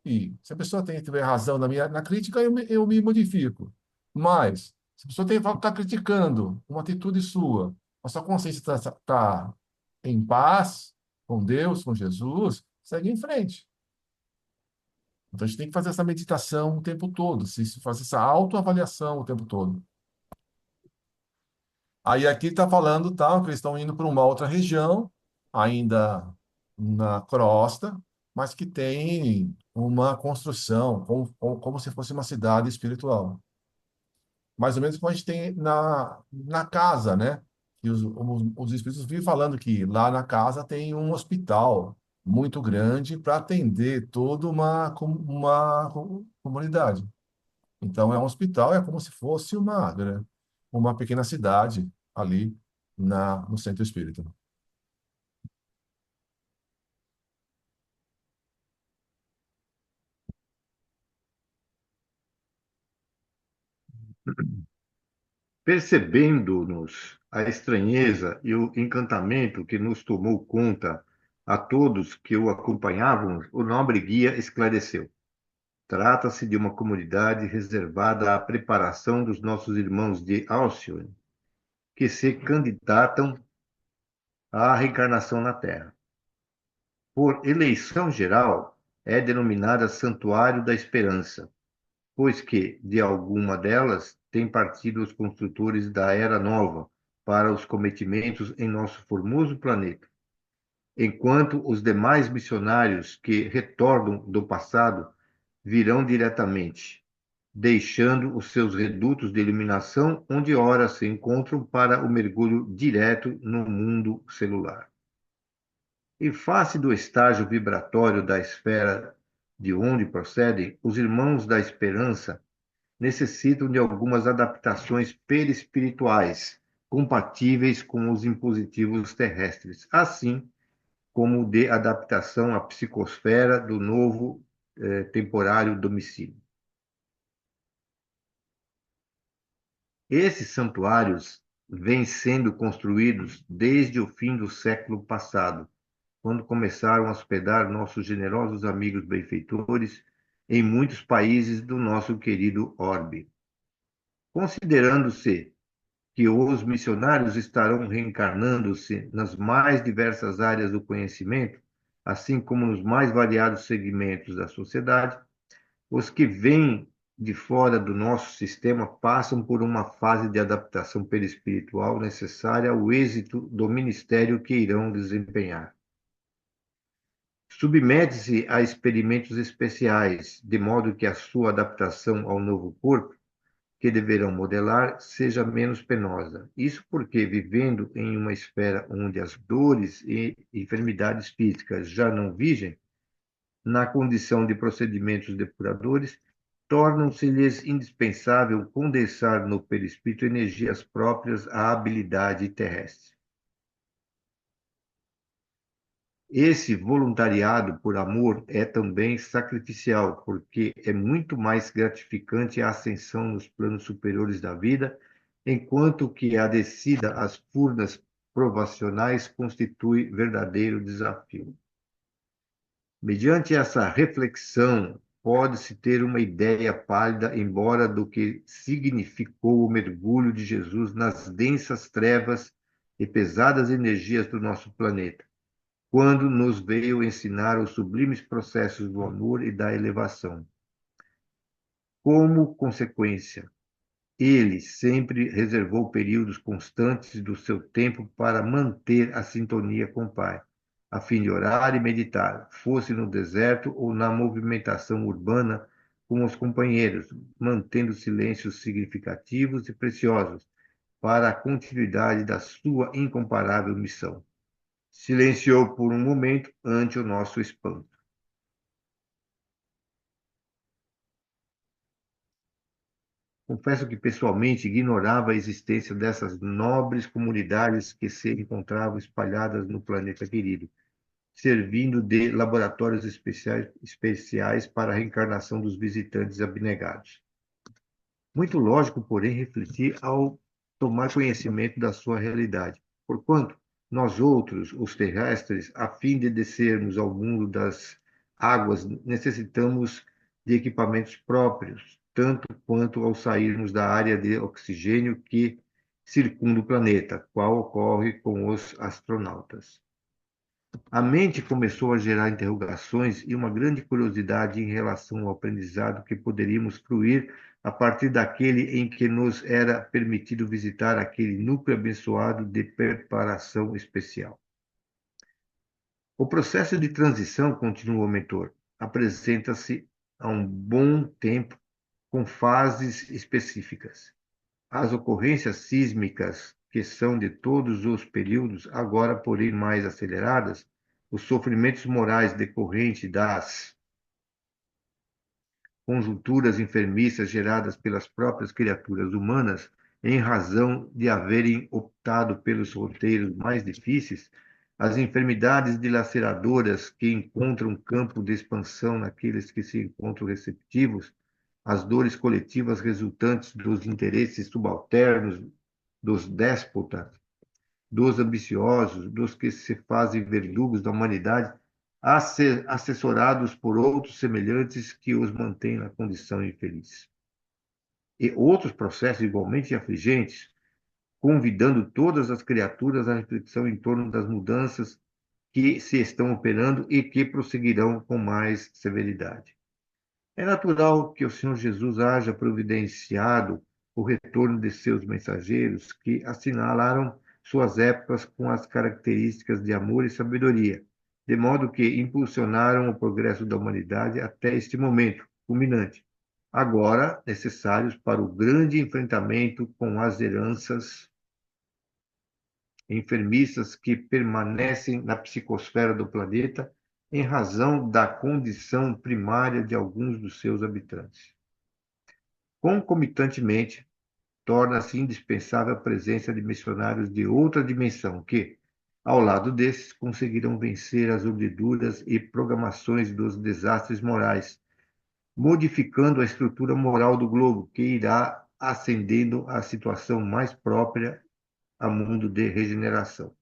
e se a pessoa tiver razão na crítica, eu me modifico. Mas, se a pessoa está criticando uma atitude sua, a sua consciência está em paz com Deus, com Jesus, segue em frente. Então, a gente tem que fazer essa meditação o tempo todo, fazer essa autoavaliação o tempo todo. Aí aqui está falando, tá, que eles estão indo para uma outra região, ainda na crosta, mas que tem uma construção, como se fosse uma cidade espiritual. Mais ou menos como a gente tem na casa, né? E os espíritos vivem falando que lá na casa tem um hospital muito grande para atender toda uma comunidade. Então, é um hospital, é como se fosse uma pequena cidade ali no centro espírita. Percebendo-nos a estranheza e o encantamento que nos tomou conta a todos que o acompanhavam, o nobre guia esclareceu. Trata-se de uma comunidade reservada à preparação dos nossos irmãos de Alcyone, que se candidatam à reencarnação na Terra. Por eleição geral, é denominada Santuário da Esperança, pois que, de alguma delas, têm partido os construtores da Era Nova para os cometimentos em nosso formoso planeta, enquanto os demais missionários que retornam do passado virão diretamente, deixando os seus redutos de iluminação onde ora se encontram para o mergulho direto no mundo celular. Em face do estágio vibratório da esfera de onde procedem, os irmãos da esperança necessitam de algumas adaptações perispirituais compatíveis com os impositivos terrestres, assim como de adaptação à psicosfera do novo temporário domicílio. Esses santuários vêm sendo construídos desde o fim do século passado, quando começaram a hospedar nossos generosos amigos benfeitores em muitos países do nosso querido orbe. Considerando-se que os missionários estarão reencarnando-se nas mais diversas áreas do conhecimento, assim como nos mais variados segmentos da sociedade, os que vêm de fora do nosso sistema passam por uma fase de adaptação perispiritual necessária ao êxito do ministério que irão desempenhar. Submete-se a experimentos especiais, de modo que a sua adaptação ao novo corpo que deverão modelar seja menos penosa. Isso porque, vivendo em uma esfera onde as dores e enfermidades físicas já não vigem, na condição de procedimentos depuradores, tornam-se-lhes indispensável condensar no perispírito energias próprias à habilidade terrestre. Esse voluntariado por amor é também sacrificial, porque é muito mais gratificante a ascensão nos planos superiores da vida, enquanto que a descida às furnas provacionais constitui verdadeiro desafio. Mediante essa reflexão, pode-se ter uma ideia pálida, embora do que significou o mergulho de Jesus nas densas trevas e pesadas energias do nosso planeta, quando nos veio ensinar os sublimes processos do amor e da elevação. Como consequência, ele sempre reservou períodos constantes do seu tempo para manter a sintonia com o Pai, a fim de orar e meditar, fosse no deserto ou na movimentação urbana com os companheiros, mantendo silêncios significativos e preciosos para a continuidade da sua incomparável missão. Silenciou por um momento ante o nosso espanto. Confesso que pessoalmente ignorava a existência dessas nobres comunidades que se encontravam espalhadas no planeta querido, servindo de laboratórios especiais para a reencarnação dos visitantes abnegados. Muito lógico, porém, refletir ao tomar conhecimento da sua realidade, porquanto nós outros, os terrestres, a fim de descermos ao mundo das águas, necessitamos de equipamentos próprios, tanto quanto ao sairmos da área de oxigênio que circunda o planeta, qual ocorre com os astronautas. A mente começou a gerar interrogações e uma grande curiosidade em relação ao aprendizado que poderíamos fruir a partir daquele em que nos era permitido visitar aquele núcleo abençoado de preparação especial. O processo de transição, continua o mentor, apresenta-se há um bom tempo com fases específicas. As ocorrências sísmicas, que são de todos os períodos, agora, porém, mais aceleradas, os sofrimentos morais decorrentes das conjunturas enfermiças geradas pelas próprias criaturas humanas, em razão de haverem optado pelos roteiros mais difíceis, as enfermidades dilaceradoras que encontram campo de expansão naqueles que se encontram receptivos, as dores coletivas resultantes dos interesses subalternos dos déspotas, dos ambiciosos, dos que se fazem verdugos da humanidade, assessorados por outros semelhantes que os mantêm na condição infeliz. E outros processos igualmente afligentes, convidando todas as criaturas à reflexão em torno das mudanças que se estão operando e que prosseguirão com mais severidade. É natural que o Senhor Jesus haja providenciado o retorno de seus mensageiros que assinalaram suas épocas com as características de amor e sabedoria, de modo que impulsionaram o progresso da humanidade até este momento culminante, agora necessários para o grande enfrentamento com as heranças enfermiças que permanecem na psicosfera do planeta em razão da condição primária de alguns dos seus habitantes. Concomitantemente, torna-se indispensável a presença de missionários de outra dimensão que, ao lado desses, conseguirão vencer as urdiduras e programações dos desastres morais, modificando a estrutura moral do globo, que irá ascendendo à situação mais própria a mundo de regeneração.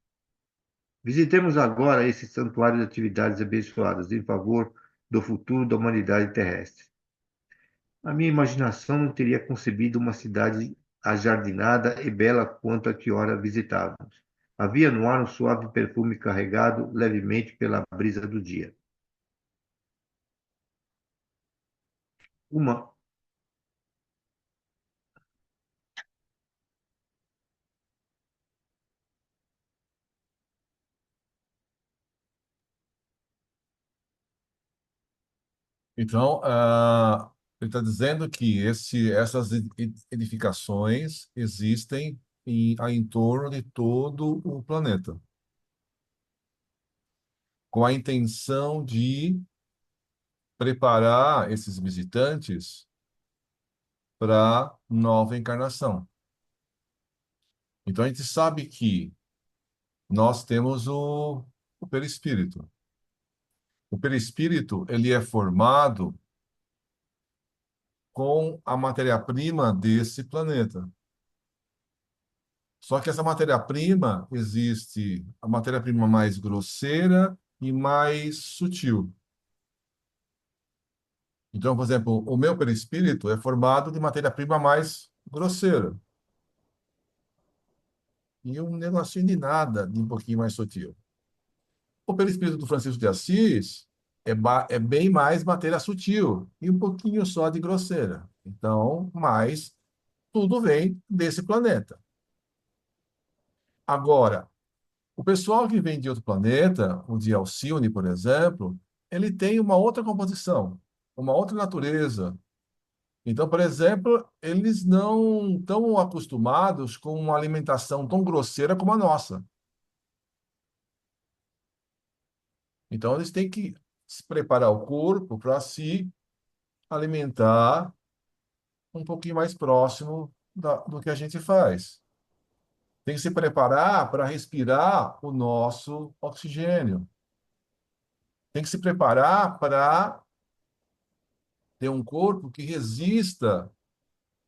Visitemos agora esse santuário de atividades abençoadas em favor do futuro da humanidade terrestre. A minha imaginação não teria concebido uma cidade ajardinada e bela quanto a que ora visitávamos. Havia no ar um suave perfume carregado levemente pela brisa do dia. Uma Então, ele está dizendo que essas edificações existem em torno de todo o planeta, com a intenção de preparar esses visitantes para nova encarnação. Então, a gente sabe que nós temos o perispírito. O perispírito, ele é formado com a matéria-prima desse planeta. Só que essa matéria-prima existe a matéria-prima mais grosseira e mais sutil. Então, por exemplo, o meu perispírito é formado de matéria-prima mais grosseira. E um negocinho de nada, de um pouquinho mais sutil. O perispírito do Francisco de Assis é bem mais matéria sutil e um pouquinho só de grosseira. Então, mas tudo vem desse planeta. Agora, o pessoal que vem de outro planeta, o de Alcione, por exemplo, ele tem uma outra composição, uma outra natureza. Então, por exemplo, eles não estão acostumados com uma alimentação tão grosseira como a nossa. Então, eles têm que se preparar o corpo para se alimentar um pouquinho mais próximo do que a gente faz. Tem que se preparar para respirar o nosso oxigênio. Tem que se preparar para ter um corpo que resista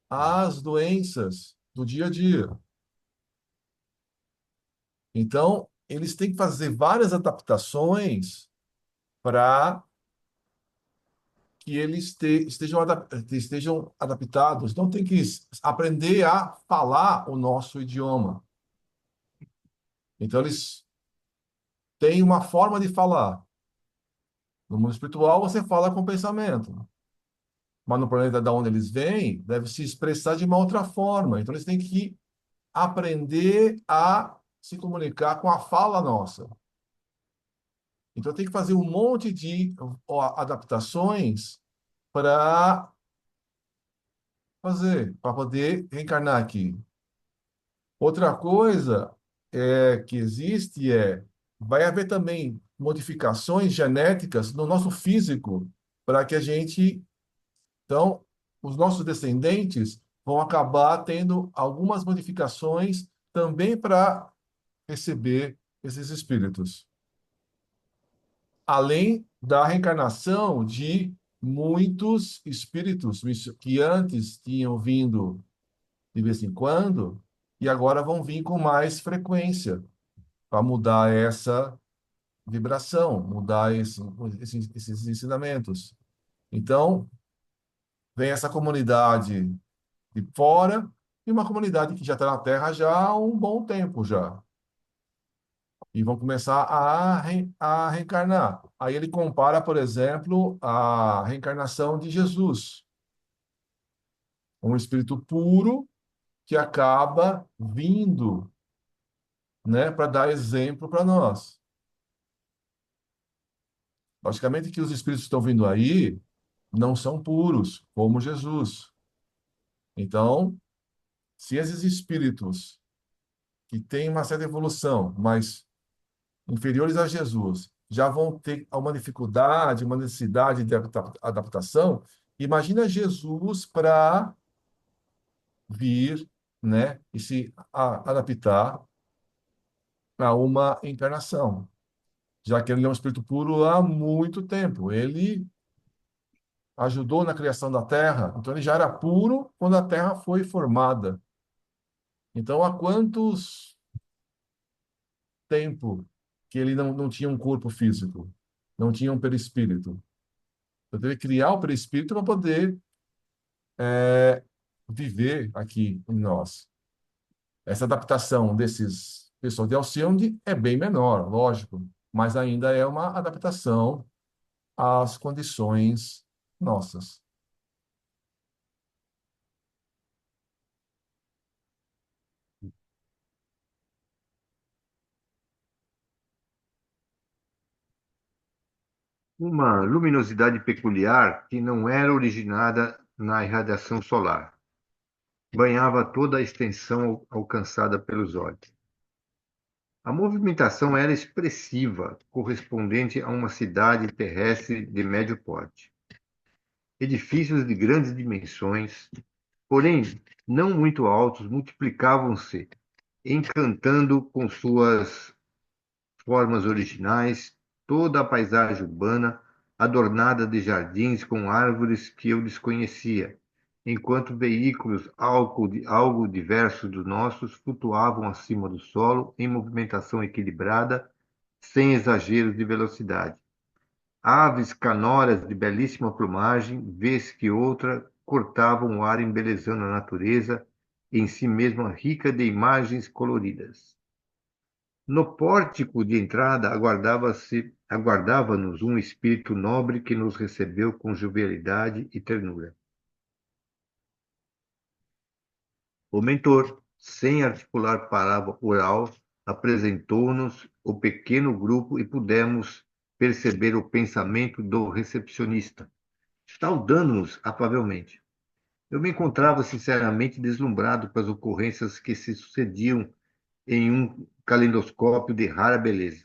às doenças do dia a dia. Então, eles têm que fazer várias adaptações para que eles estejam adaptados. Então, tem que aprender a falar o nosso idioma. Então, eles têm uma forma de falar. No mundo espiritual, você fala com pensamento. Mas no planeta da onde eles vêm, deve se expressar de uma outra forma. Então, eles têm que aprender a se comunicar com a fala nossa. Então, tem que fazer um monte de adaptações para para poder reencarnar aqui. Outra coisa que existe vai haver também modificações genéticas no nosso físico para que a gente, então, os nossos descendentes vão acabar tendo algumas modificações também para receber esses espíritos. Além da reencarnação de muitos espíritos que antes tinham vindo de vez em quando e agora vão vir com mais frequência para mudar essa vibração, mudar esses ensinamentos. Então, vem essa comunidade de fora e uma comunidade que já está na Terra já há um bom tempo já. E vão começar a reencarnar. Aí ele compara, por exemplo, a reencarnação de Jesus, um espírito puro que acaba vindo, né, para dar exemplo para nós. Logicamente que os espíritos que estão vindo aí não são puros, como Jesus. Então, se esses espíritos que têm uma certa evolução, mas inferiores a Jesus, já vão ter uma dificuldade, uma necessidade de adaptação, imagina Jesus para vir, né, e se adaptar a uma encarnação, já que ele é um espírito puro há muito tempo. Ele ajudou na criação da Terra. Então ele já era puro quando a Terra foi formada. Então há quantos tempo que ele não tinha um corpo físico, não tinha um perispírito? Eu teve que criar o perispírito para poder viver aqui em nós. Essa adaptação desses pessoas de Alcione é bem menor, lógico, mas ainda é uma adaptação às condições nossas. Uma luminosidade peculiar que não era originada na irradiação solar. Banhava toda a extensão alcançada pelos olhos. A movimentação era expressiva, correspondente a uma cidade terrestre de médio porte. Edifícios de grandes dimensões, porém não muito altos, multiplicavam-se, encantando com suas formas originais toda a paisagem urbana, adornada de jardins com árvores que eu desconhecia, enquanto veículos algo diversos dos nossos flutuavam acima do solo em movimentação equilibrada, sem exageros de velocidade. Aves canoras de belíssima plumagem, vez que outra, cortavam o ar embelezando a natureza, em si mesma rica de imagens coloridas. No pórtico de entrada aguardava-nos um espírito nobre que nos recebeu com jovialidade e ternura. O mentor, sem articular palavra oral, apresentou-nos o pequeno grupo e pudemos perceber o pensamento do recepcionista, saudando-nos afavelmente. Eu me encontrava sinceramente deslumbrado com as ocorrências que se sucediam em um calendoscópio de rara beleza.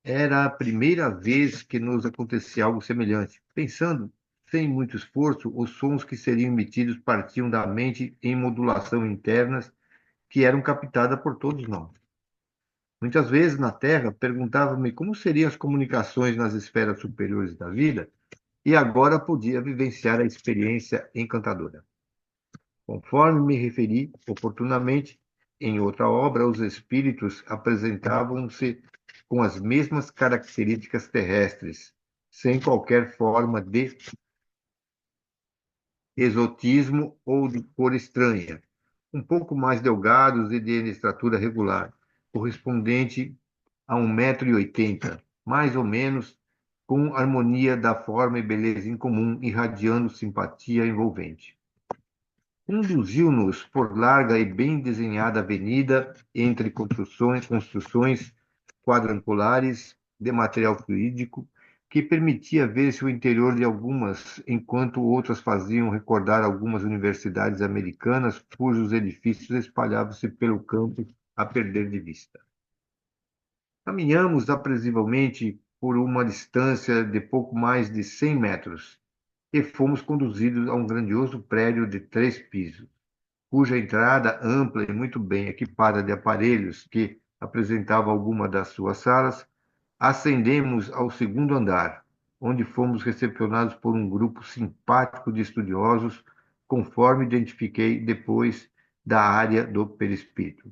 Era a primeira vez que nos acontecia algo semelhante. Pensando, sem muito esforço, os sons que seriam emitidos partiam da mente em modulação internas que eram captadas por todos nós. Muitas vezes na Terra perguntava-me como seriam as comunicações nas esferas superiores da vida, e agora podia vivenciar a experiência encantadora. Conforme me referi oportunamente, em outra obra, os espíritos apresentavam-se com as mesmas características terrestres, sem qualquer forma de exotismo ou de cor estranha, um pouco mais delgados e de estatura regular, correspondente a 1,80 m, mais ou menos, com harmonia da forma e beleza em comum, irradiando simpatia envolvente. Conduziu-nos por larga e bem desenhada avenida entre construções quadrangulares de material fluídico, que permitia ver-se o interior de algumas, enquanto outras faziam recordar algumas universidades americanas, cujos edifícios espalhavam-se pelo campo a perder de vista. Caminhamos apreensivamente por uma distância de pouco mais de 100 metros e fomos conduzidos a um grandioso prédio de 3 pisos, cuja entrada ampla e muito bem equipada de aparelhos que apresentava alguma das suas salas. Ascendemos ao segundo andar, onde fomos recepcionados por um grupo simpático de estudiosos, conforme identifiquei depois da área do perispírito.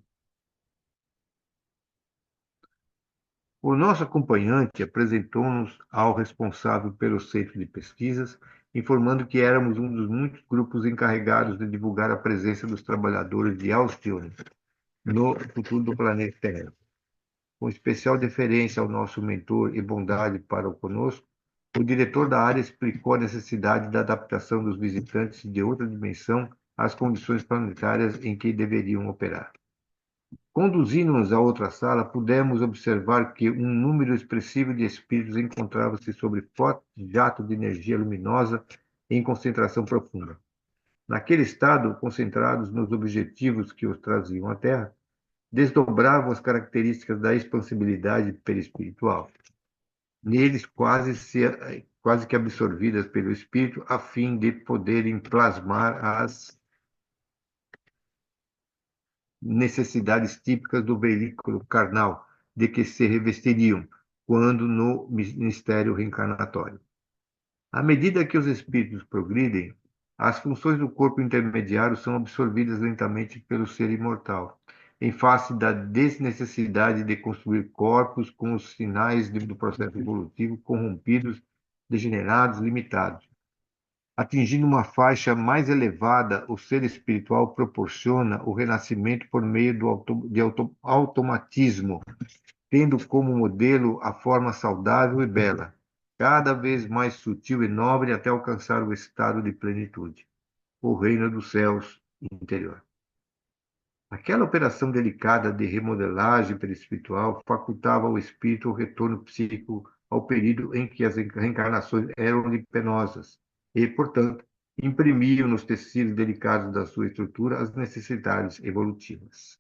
O nosso acompanhante apresentou-nos ao responsável pelo centro de pesquisas, informando que éramos um dos muitos grupos encarregados de divulgar a presença dos trabalhadores de Alcione no futuro do planeta Terra. Com especial deferência ao nosso mentor e bondade para conosco, o diretor da área explicou a necessidade da adaptação dos visitantes de outra dimensão às condições planetárias em que deveriam operar. Conduzindo-nos a outra sala, pudemos observar que um número expressivo de espíritos encontrava-se sobre forte jato de energia luminosa em concentração profunda. Naquele estado, concentrados nos objetivos que os traziam à Terra, desdobravam as características da expansibilidade perispiritual. Neles, quase que absorvidas pelo espírito, a fim de poderem plasmar as necessidades típicas do veículo carnal, de que se revestiriam quando no ministério reencarnatório. À medida que os espíritos progridem, as funções do corpo intermediário são absorvidas lentamente pelo ser imortal, em face da desnecessidade de construir corpos com os sinais do processo evolutivo corrompidos, degenerados, limitados. Atingindo uma faixa mais elevada, o ser espiritual proporciona o renascimento por meio de automatismo, tendo como modelo a forma saudável e bela, cada vez mais sutil e nobre até alcançar o estado de plenitude, o reino dos céus interior. Aquela operação delicada de remodelagem perispiritual facultava ao espírito o retorno psíquico ao período em que as reencarnações eram penosas e, portanto, imprimiam nos tecidos delicados da sua estrutura as necessidades evolutivas.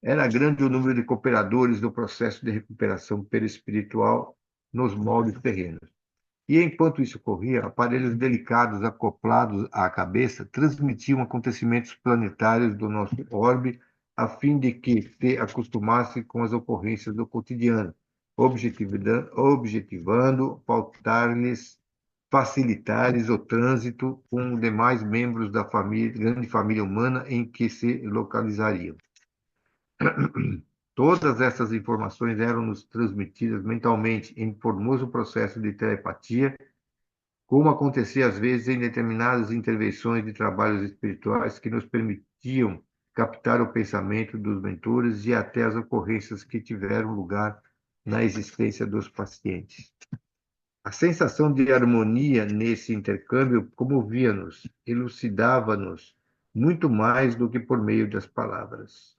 Era grande o número de cooperadores no processo de recuperação perispiritual nos moldes terrenos. E enquanto isso ocorria, aparelhos delicados acoplados à cabeça transmitiam acontecimentos planetários do nosso orbe, a fim de que se acostumasse com as ocorrências do cotidiano, objetivando pautar-lhes, facilitar-lhes o trânsito com os demais membros da família, grande família humana em que se localizariam. Todas essas informações eram-nos transmitidas mentalmente em formoso processo de telepatia, como acontecia às vezes em determinadas intervenções de trabalhos espirituais que nos permitiam captar o pensamento dos mentores e até as ocorrências que tiveram lugar na existência dos pacientes. A sensação de harmonia nesse intercâmbio comovia-nos, elucidava-nos muito mais do que por meio das palavras.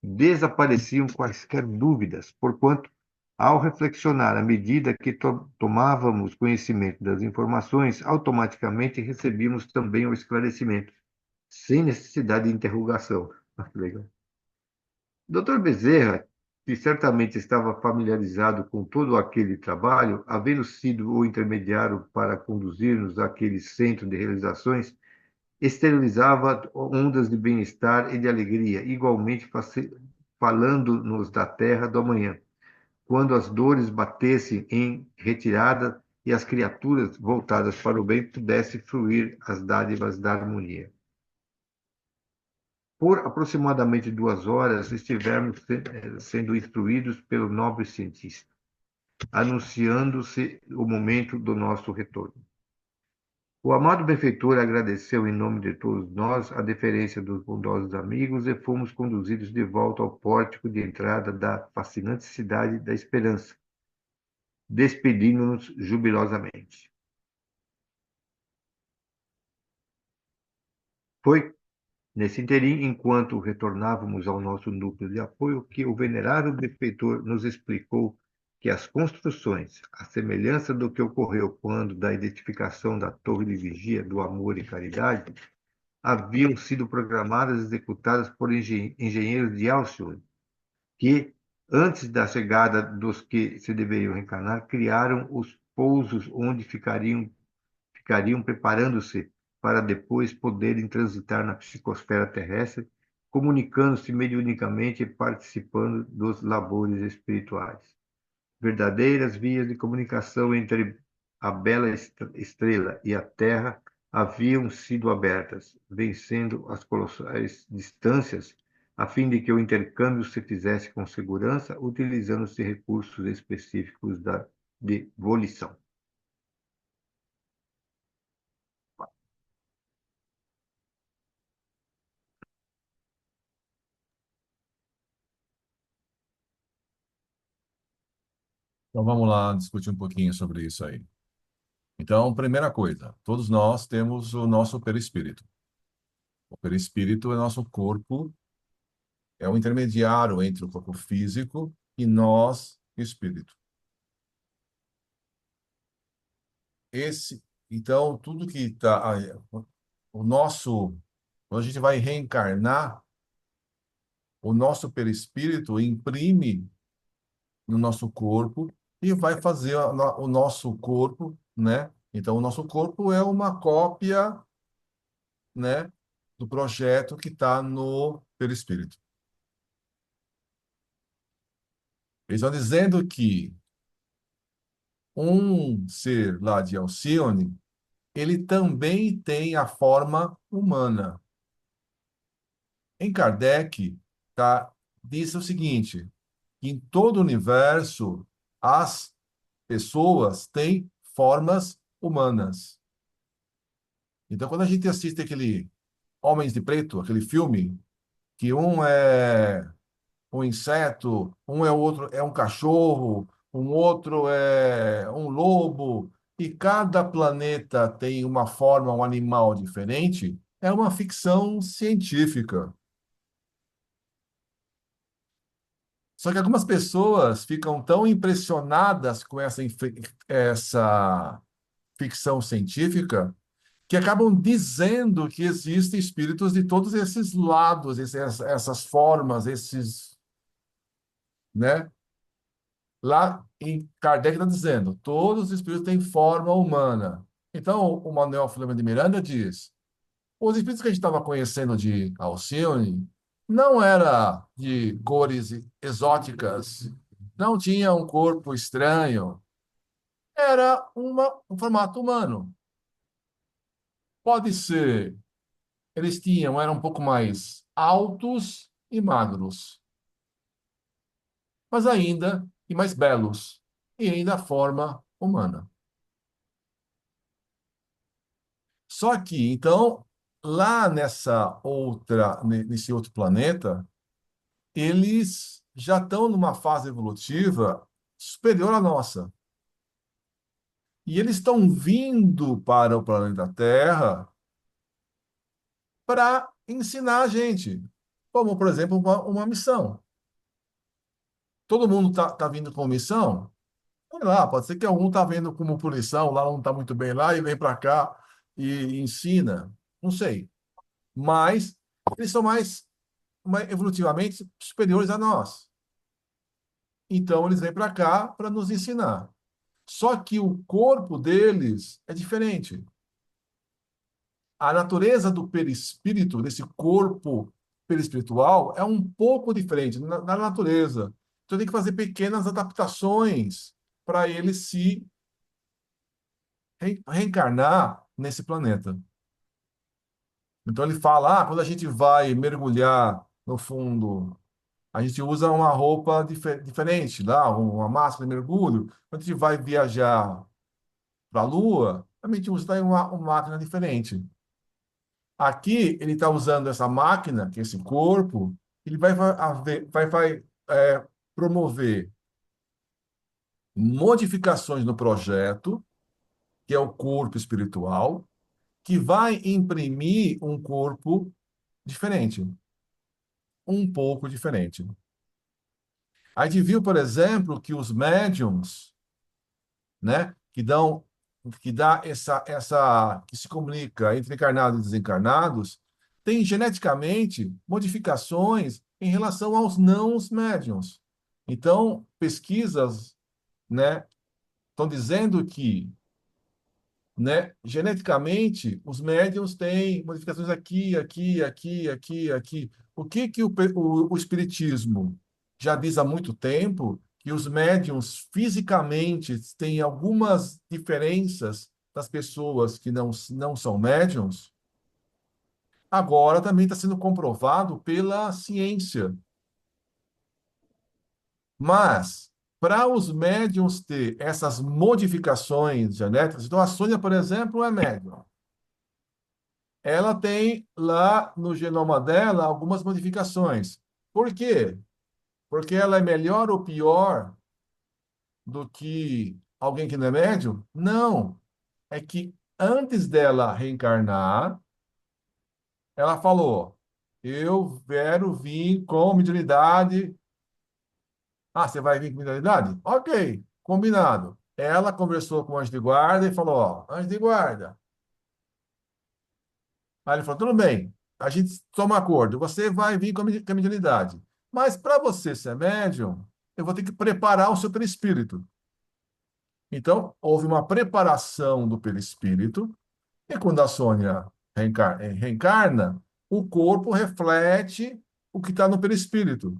Desapareciam quaisquer dúvidas, porquanto, ao reflexionar à medida que tomávamos conhecimento das informações, automaticamente recebíamos também o esclarecimento, sem necessidade de interrogação. Legal. Dr. Bezerra, que certamente estava familiarizado com todo aquele trabalho, havendo sido o intermediário para conduzir-nos àquele centro de realizações, exteriorizava ondas de bem-estar e de alegria, igualmente falando-nos da terra do amanhã, quando as dores batessem em retirada e as criaturas voltadas para o bem pudessem fruir as dádivas da harmonia. Por aproximadamente 2 horas, estivemos sendo instruídos pelo nobre cientista, anunciando-se o momento do nosso retorno. O amado benfeitor agradeceu em nome de todos nós a deferência dos bondosos amigos e fomos conduzidos de volta ao pórtico de entrada da fascinante cidade da Esperança, despedindo-nos jubilosamente. Foi nesse interim, enquanto retornávamos ao nosso núcleo de apoio, que o venerável benfeitor nos explicou que as construções, à semelhança do que ocorreu quando da identificação da torre de vigia do amor e caridade, haviam sido programadas e executadas por engenheiros de Alcyon, que, antes da chegada dos que se deveriam reencarnar, criaram os pousos onde ficariam preparando-se para depois poderem transitar na psicosfera terrestre, comunicando-se mediunicamente e participando dos labores espirituais. Verdadeiras vias de comunicação entre a bela estrela e a Terra haviam sido abertas, vencendo as colossais distâncias, a fim de que o intercâmbio se fizesse com segurança, utilizando-se recursos específicos de volição. Então vamos lá discutir um pouquinho sobre isso aí. Então, primeira coisa, todos nós temos o nosso perispírito. O perispírito é nosso corpo, é o intermediário entre o corpo físico e nós, espírito. Então, tudo que está, o nosso, quando a gente vai reencarnar, o nosso perispírito imprime no nosso corpo e vai fazer o nosso corpo, né? Então, o nosso corpo é uma cópia, né, do projeto que está no perispírito. Eles estão dizendo que um ser lá de Alcione, ele também tem a forma humana. Em Kardec, tá, diz o seguinte, que em todo o universo, as pessoas têm formas humanas. Então, quando a gente assiste aquele Homens de Preto, aquele filme, que um é um inseto, um é outro, é um cachorro, um outro é um lobo, e cada planeta tem uma forma, um animal diferente, é uma ficção científica. Só que algumas pessoas ficam tão impressionadas com essa ficção científica que acabam dizendo que existem espíritos de todos esses lados, essas formas, esses, né? Lá em Kardec está dizendo, todos os espíritos têm forma humana. Então, o Manuel Filomeno de Miranda diz, os espíritos que a gente estava conhecendo de Alcione não era de cores exóticas, não tinha um corpo estranho, era um formato humano. Pode ser, eram um pouco mais altos e magros, mas ainda e mais belos, e ainda a forma humana. Só que, então, lá nesse outro planeta, eles já estão numa fase evolutiva superior à nossa. E eles estão vindo para o planeta Terra para ensinar a gente. Como, por exemplo, uma missão. Todo mundo tá vindo com missão? Sei lá, pode ser que algum tá vendo como punição, lá não está muito bem lá, e vem para cá e ensina. Não sei. Mas eles são mais evolutivamente superiores a nós. Então, eles vêm para cá para nos ensinar. Só que o corpo deles é diferente. A natureza do perispírito, desse corpo perispiritual, é um pouco diferente na natureza. Então, tem que fazer pequenas adaptações para ele se reencarnar nesse planeta. Então, ele fala: quando a gente vai mergulhar no fundo, a gente usa uma roupa diferente, lá, uma máscara de mergulho. Quando a gente vai viajar para a Lua, a gente usa daí uma máquina diferente. Aqui, ele está usando essa máquina, que é esse corpo, ele vai promover modificações no projeto, que é o corpo espiritual, que vai imprimir um corpo diferente, um pouco diferente. A gente viu, por exemplo, que os médiums, né, que se comunica entre encarnados e desencarnados, tem geneticamente modificações em relação aos não médiums. Então, pesquisas, né, estão dizendo que, né, geneticamente os médiums têm modificações aqui, aqui, aqui, aqui, aqui. O que que o espiritismo já diz há muito tempo? Que os médiums fisicamente têm algumas diferenças das pessoas que não são médiums, agora também está sendo comprovado pela ciência. Mas, para os médiums ter essas modificações genéticas, então a Sônia, por exemplo, é médium. Ela tem lá no genoma dela algumas modificações. Por quê? Porque ela é melhor ou pior do que alguém que não é médium? Não. É que antes dela reencarnar, ela falou: eu quero vir com mediunidade. Ah, você vai vir com mediunidade? Ok, combinado. Ela conversou com o anjo de guarda e falou: ó, anjo de guarda. Aí ele falou: tudo bem, a gente toma acordo. Você vai vir com a mediunidade. Mas para você ser médium, eu vou ter que preparar o seu perispírito. Então, houve uma preparação do perispírito, e quando a Sônia reencarna, o corpo reflete o que está no perispírito.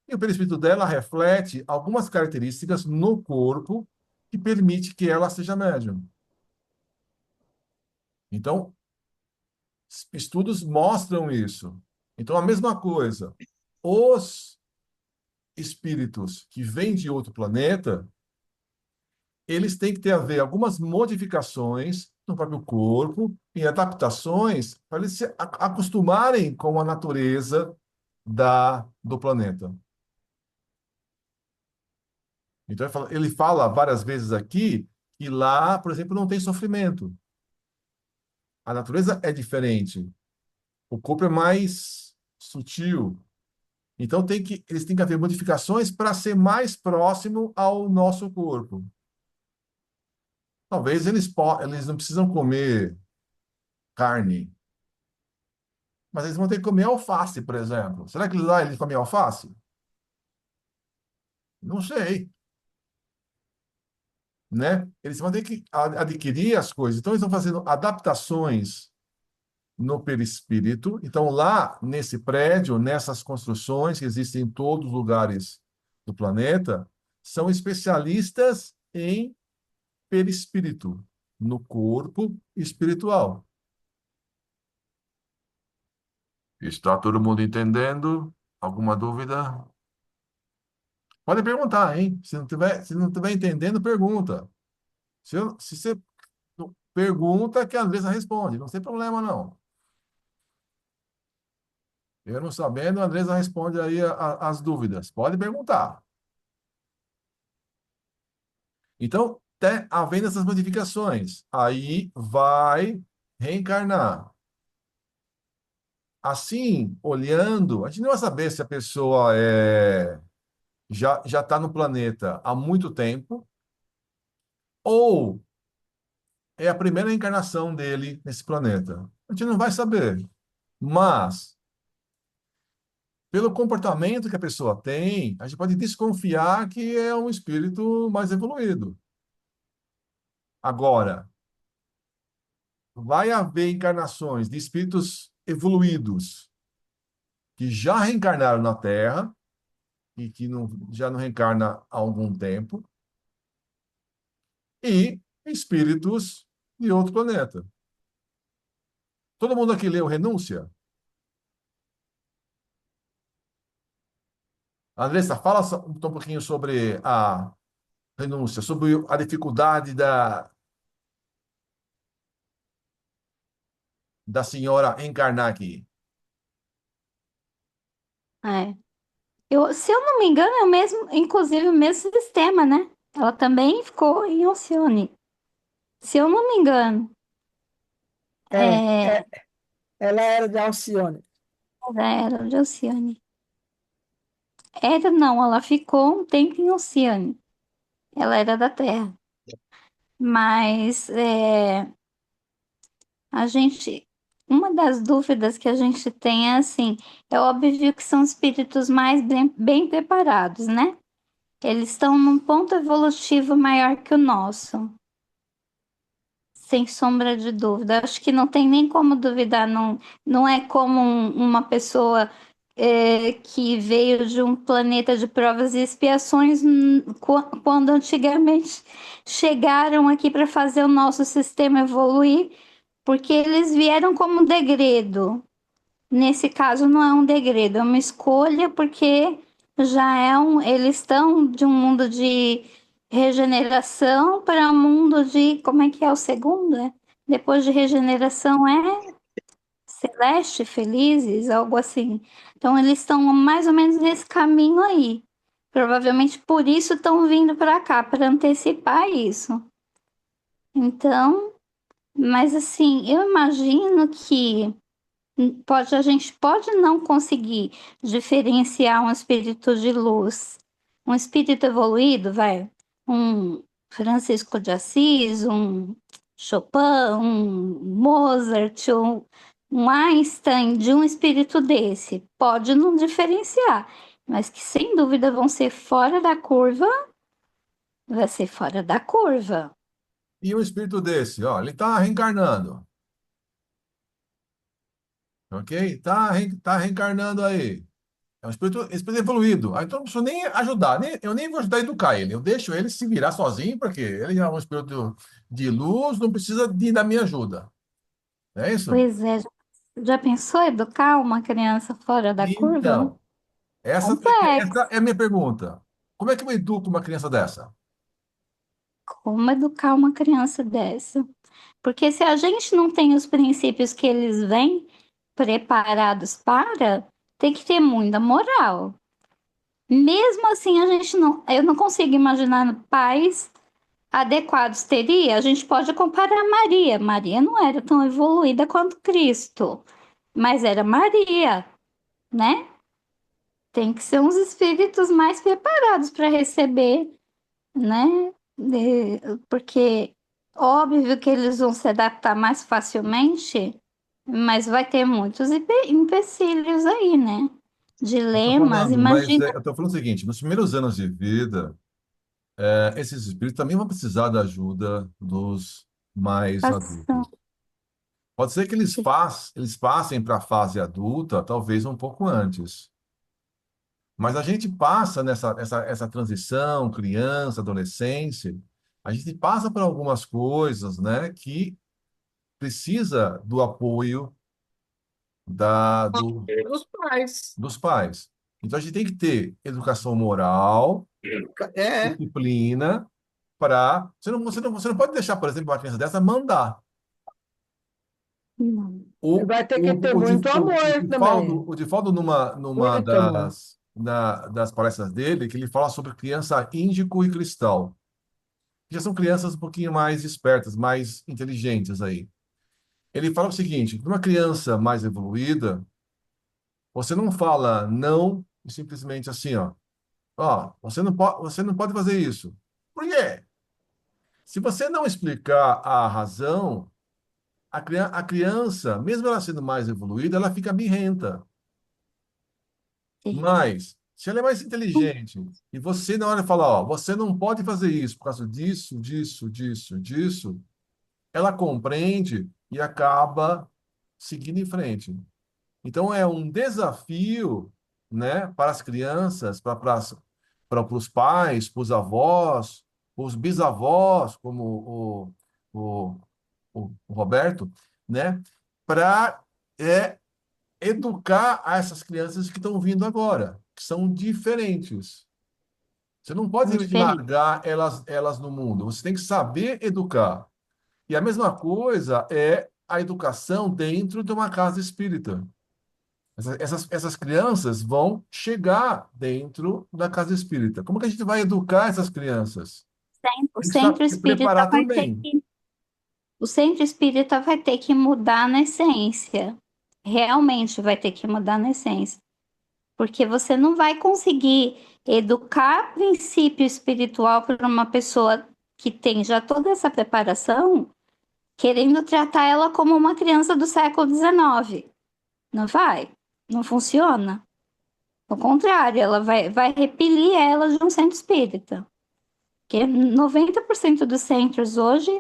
E o perispírito dela reflete algumas características no corpo que permite que ela seja médium. Então, estudos mostram isso. Então, a mesma coisa. Os espíritos que vêm de outro planeta, eles têm que ter a ver algumas modificações no próprio corpo e adaptações para eles se acostumarem com a natureza do planeta. Então, ele fala várias vezes aqui que lá, por exemplo, não tem sofrimento. A natureza é diferente. O corpo é mais sutil. Então, eles têm que haver modificações para ser mais próximo ao nosso corpo. Talvez eles não precisam comer carne, mas eles vão ter que comer alface, por exemplo. Será que lá eles comem alface? Não sei, né? Eles vão ter que adquirir as coisas. Então, eles estão fazendo adaptações no perispírito. Então, lá nesse prédio, nessas construções que existem em todos os lugares do planeta, são especialistas em perispírito, no corpo espiritual. Está todo mundo entendendo? Alguma dúvida? Pode perguntar, hein? Se não tiver entendendo, pergunta. Se você pergunta, que a Andressa responde. Não tem problema, não. Eu não sabendo, a Andressa responde aí as dúvidas. Pode perguntar. Então, havendo essas modificações, aí vai reencarnar. Assim, olhando, a gente não vai saber se a pessoa já está no planeta há muito tempo ou é a primeira encarnação dele nesse planeta. A gente não vai saber. Mas, pelo comportamento que a pessoa tem, a gente pode desconfiar que é um espírito mais evoluído. Agora, vai haver encarnações de espíritos evoluídos que já reencarnaram na Terra e que já não reencarna há algum tempo, e espíritos de outro planeta. Todo mundo aqui leu Renúncia? Andressa, fala um pouquinho sobre a renúncia, sobre a dificuldade da senhora encarnar aqui. É. Se eu não me engano, é o mesmo, inclusive o mesmo sistema, né? Ela também ficou em Alcione. Se eu não me engano, É, é, é, ela era de Alcione. ela era de Alcione. Era não, ela ficou um tempo em Alcione. Ela era da Terra. Mas a gente, uma das dúvidas que a gente tem é assim, é óbvio que são espíritos mais bem preparados, né? Eles estão num ponto evolutivo maior que o nosso, sem sombra de dúvida. Acho que não tem nem como duvidar, não é como uma pessoa que veio de um planeta de provas e expiações, quando antigamente chegaram aqui para fazer o nosso sistema evoluir, porque eles vieram como degredo. Nesse caso, não é um degredo, é uma escolha, porque eles estão de um mundo de regeneração para um mundo de, como é que é o segundo? Depois de regeneração é celeste, felizes, algo assim. Então, eles estão mais ou menos nesse caminho aí. Provavelmente por isso estão vindo para cá, para antecipar isso. Então, mas assim, eu imagino que a gente pode não conseguir diferenciar um espírito de luz, um espírito evoluído, vai, um Francisco de Assis, um Chopin, um Mozart, um Einstein, de um espírito desse. Pode não diferenciar, mas que sem dúvida vão ser fora da curva, vai ser fora da curva. E um espírito desse, ó, ele está reencarnando, ok? Tá reencarnando aí. É um espírito evoluído. Então eu não preciso nem ajudar, eu nem vou ajudar a educar ele. Eu deixo ele se virar sozinho, porque ele é um espírito de luz, não precisa da minha ajuda. É isso? Pois é, já pensou educar uma criança fora da curva? Então, essa Complexo. é a minha pergunta. Como é que eu educo uma criança dessa? Como educar uma criança dessa? Porque se a gente não tem os princípios que eles vêm preparados para, tem que ter muita moral. Mesmo assim, eu não consigo imaginar pais adequados teria. A gente pode comparar Maria. Maria não era tão evoluída quanto Cristo, mas era Maria, né? Tem que ser uns espíritos mais preparados para receber, né? Porque óbvio que eles vão se adaptar mais facilmente, mas vai ter muitos empecilhos aí, né? Eu estou Dilemas. falando, mas Imagina eu estou falando o seguinte: nos primeiros anos de vida, esses espíritos também vão precisar da ajuda dos a mais educação. adultos. Pode ser que eles passem para a fase adulta, talvez um pouco antes. Mas a gente passa essa transição, criança, adolescência, a gente passa por algumas coisas, né, que precisa do apoio da, do, Dos pais. dos pais. Então a gente tem que ter educação moral, É, disciplina, para. Você não pode deixar, por exemplo, uma criança dessa mandar. Não. vai ter que ter muito amor também. O Divaldo numa Muito amor. das palestras dele, que ele fala sobre criança índico e cristal. Já são crianças um pouquinho mais espertas, mais inteligentes aí. Ele fala o seguinte: para uma criança mais evoluída, você não fala não e simplesmente assim, ó, você não pode fazer isso. Por quê? Se você não explicar a razão, a criança, mesmo ela sendo mais evoluída, ela fica birrenta. Mas, se ela é mais inteligente e você, na hora de falar, ó, você não pode fazer isso por causa disso, disso, disso, disso, ela compreende e acaba seguindo em frente. Então, é um desafio, né, para as crianças, para os pais, para os avós, os bisavós, como o, o Roberto, né, para educar a essas crianças que estão vindo agora, que são diferentes. Você não pode simplesmente Diferente. largar elas no mundo. Você tem que saber educar. E a mesma coisa é a educação dentro de uma casa espírita. Essas crianças vão chegar dentro da casa espírita. Como que a gente vai educar essas crianças? O Tem que centro se espírita preparar vai ter também. que, o centro espírita vai ter que mudar na essência. Realmente vai ter que mudar na essência. Porque você não vai conseguir educar princípio espiritual para uma pessoa que tem já toda essa preparação, querendo tratar ela como uma criança do século XIX. Não vai, não funciona. Ao contrário, vai repelir ela de um centro espírita. Porque 90% dos centros hoje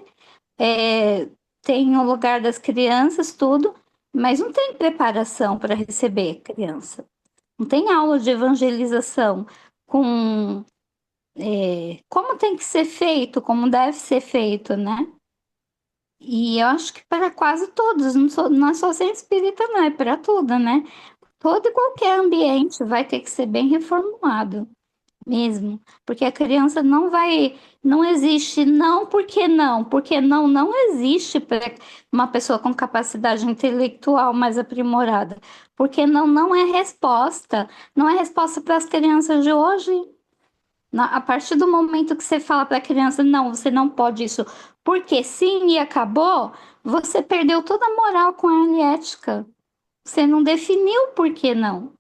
é, tem o lugar das crianças, tudo, mas não tem preparação para receber criança. Não tem aula de evangelização com como tem que ser feito, como deve ser feito, né? E eu acho que para quase todos, não é só ser espírita, não, é para tudo, né? Todo e qualquer ambiente vai ter que ser bem reformulado mesmo, porque a criança não existe porque não existe para uma pessoa com capacidade intelectual mais aprimorada, porque não é resposta, não é resposta para as crianças de hoje. A partir do momento que você fala para a criança, não, você não pode isso, porque sim e acabou, você perdeu toda a moral com ela e ética. Você não definiu por que não.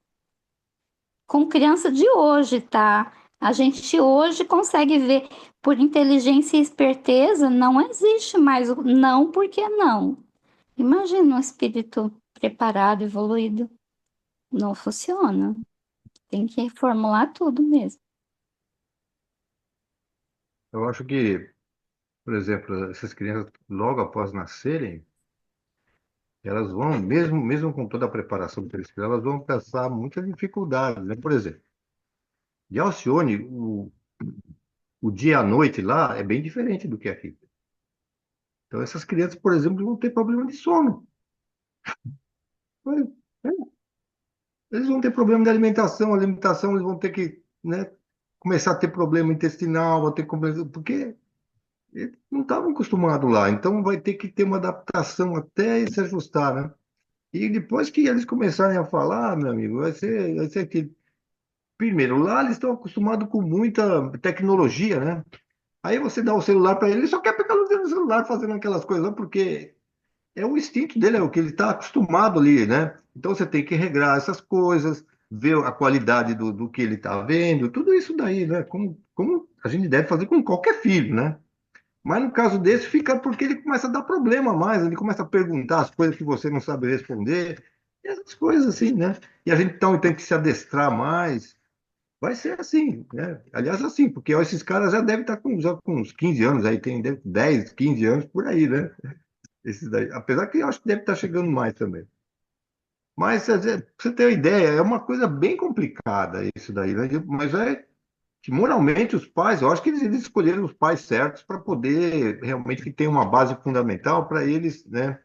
Com criança de hoje, tá? A gente hoje consegue ver por inteligência e esperteza, não existe mais o não porque não. Imagina um espírito preparado, evoluído. Não funciona. Tem que reformular tudo mesmo. Eu acho que, por exemplo, essas crianças, logo após nascerem, Elas vão, mesmo com toda a preparação que eles fizeram, elas vão passar muitas dificuldades, né? Por exemplo, de Alcione, o dia e a noite lá é bem diferente do que aqui. Então, essas crianças, por exemplo, vão ter problema de sono. É, eles vão ter problema de alimentação, eles vão ter que, né, começar a ter problema intestinal, vão ter problema, porque eles não estavam acostumados lá. Então, vai ter que ter uma adaptação até se ajustar, né? E depois que eles começarem a falar, meu amigo, vai ser que, primeiro, lá eles estão acostumados com muita tecnologia, né? Aí você dá o celular para ele, ele só quer pegar no celular fazendo aquelas coisas lá, porque é o instinto dele, é o que ele está acostumado ali, né? Então você tem que regrar essas coisas, ver a qualidade do que ele está vendo, tudo isso daí, né? Como a gente deve fazer com qualquer filho, né? Mas no caso desse, fica porque ele começa a dar problema mais, ele começa a perguntar as coisas que você não sabe responder, e essas coisas assim, né? E a gente então tem que se adestrar mais. Vai ser assim, né? Aliás, assim, porque ó, esses caras já devem estar já com uns 15 anos aí, tem 10, 15 anos por aí, né? Esses daí. Apesar que eu acho que deve estar chegando mais também. Mas, quer dizer, pra você ter uma ideia, é uma coisa bem complicada isso daí, né? Mas é que moralmente os pais, eu acho que eles escolheram os pais certos para poder realmente que ter uma base fundamental para eles, né?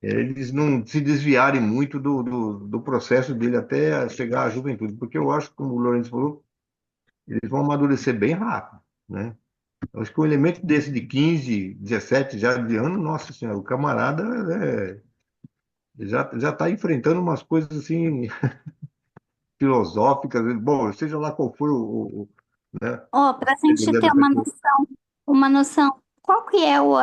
Eles não se desviarem muito do processo dele até chegar à juventude, porque eu acho, como o Lourenço falou, eles vão amadurecer bem rápido, né? Eu acho que um elemento desse de 15, 17 já de ano, nossa senhora, o camarada já está enfrentando umas coisas assim filosóficas, bom, seja lá qual for né? Ó, para a Ele gente deve ter estar com- uma noção, qual que é o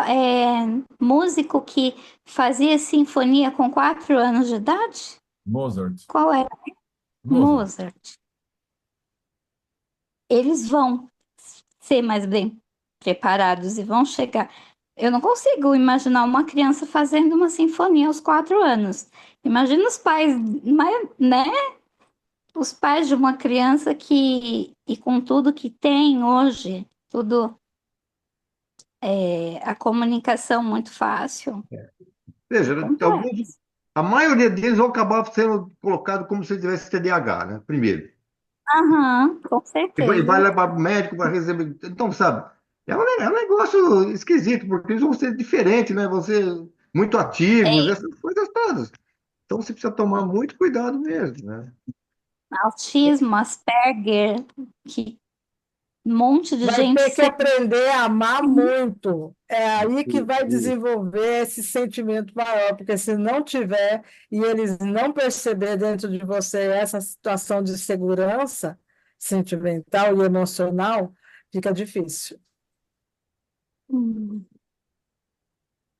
músico que fazia sinfonia com 4 anos de idade? Mozart. Qual é? Mozart. Mozart. Eles vão ser mais bem preparados e vão chegar. Eu não consigo imaginar uma criança fazendo uma sinfonia aos 4 anos. Imagina os pais, né? Os pais de uma criança e com tudo que tem hoje, tudo a comunicação muito fácil, é Veja, alguns, complexo. a maioria deles vão acabar sendo colocados como se tivesse TDAH, né? Primeiro. Aham, com E vai certeza. levar para o médico, vai receber. Então, sabe, é um negócio esquisito, porque eles vão ser diferentes, né? Vão ser muito ativos, É, essas coisas todas. Então, você precisa tomar muito cuidado mesmo, né? autismo, Asperger, que um monte de Vai gente ter que sem. aprender a amar muito. É aí que vai desenvolver esse sentimento maior, porque se não tiver e eles não perceber dentro de você essa situação de segurança sentimental e emocional, fica difícil. Hum,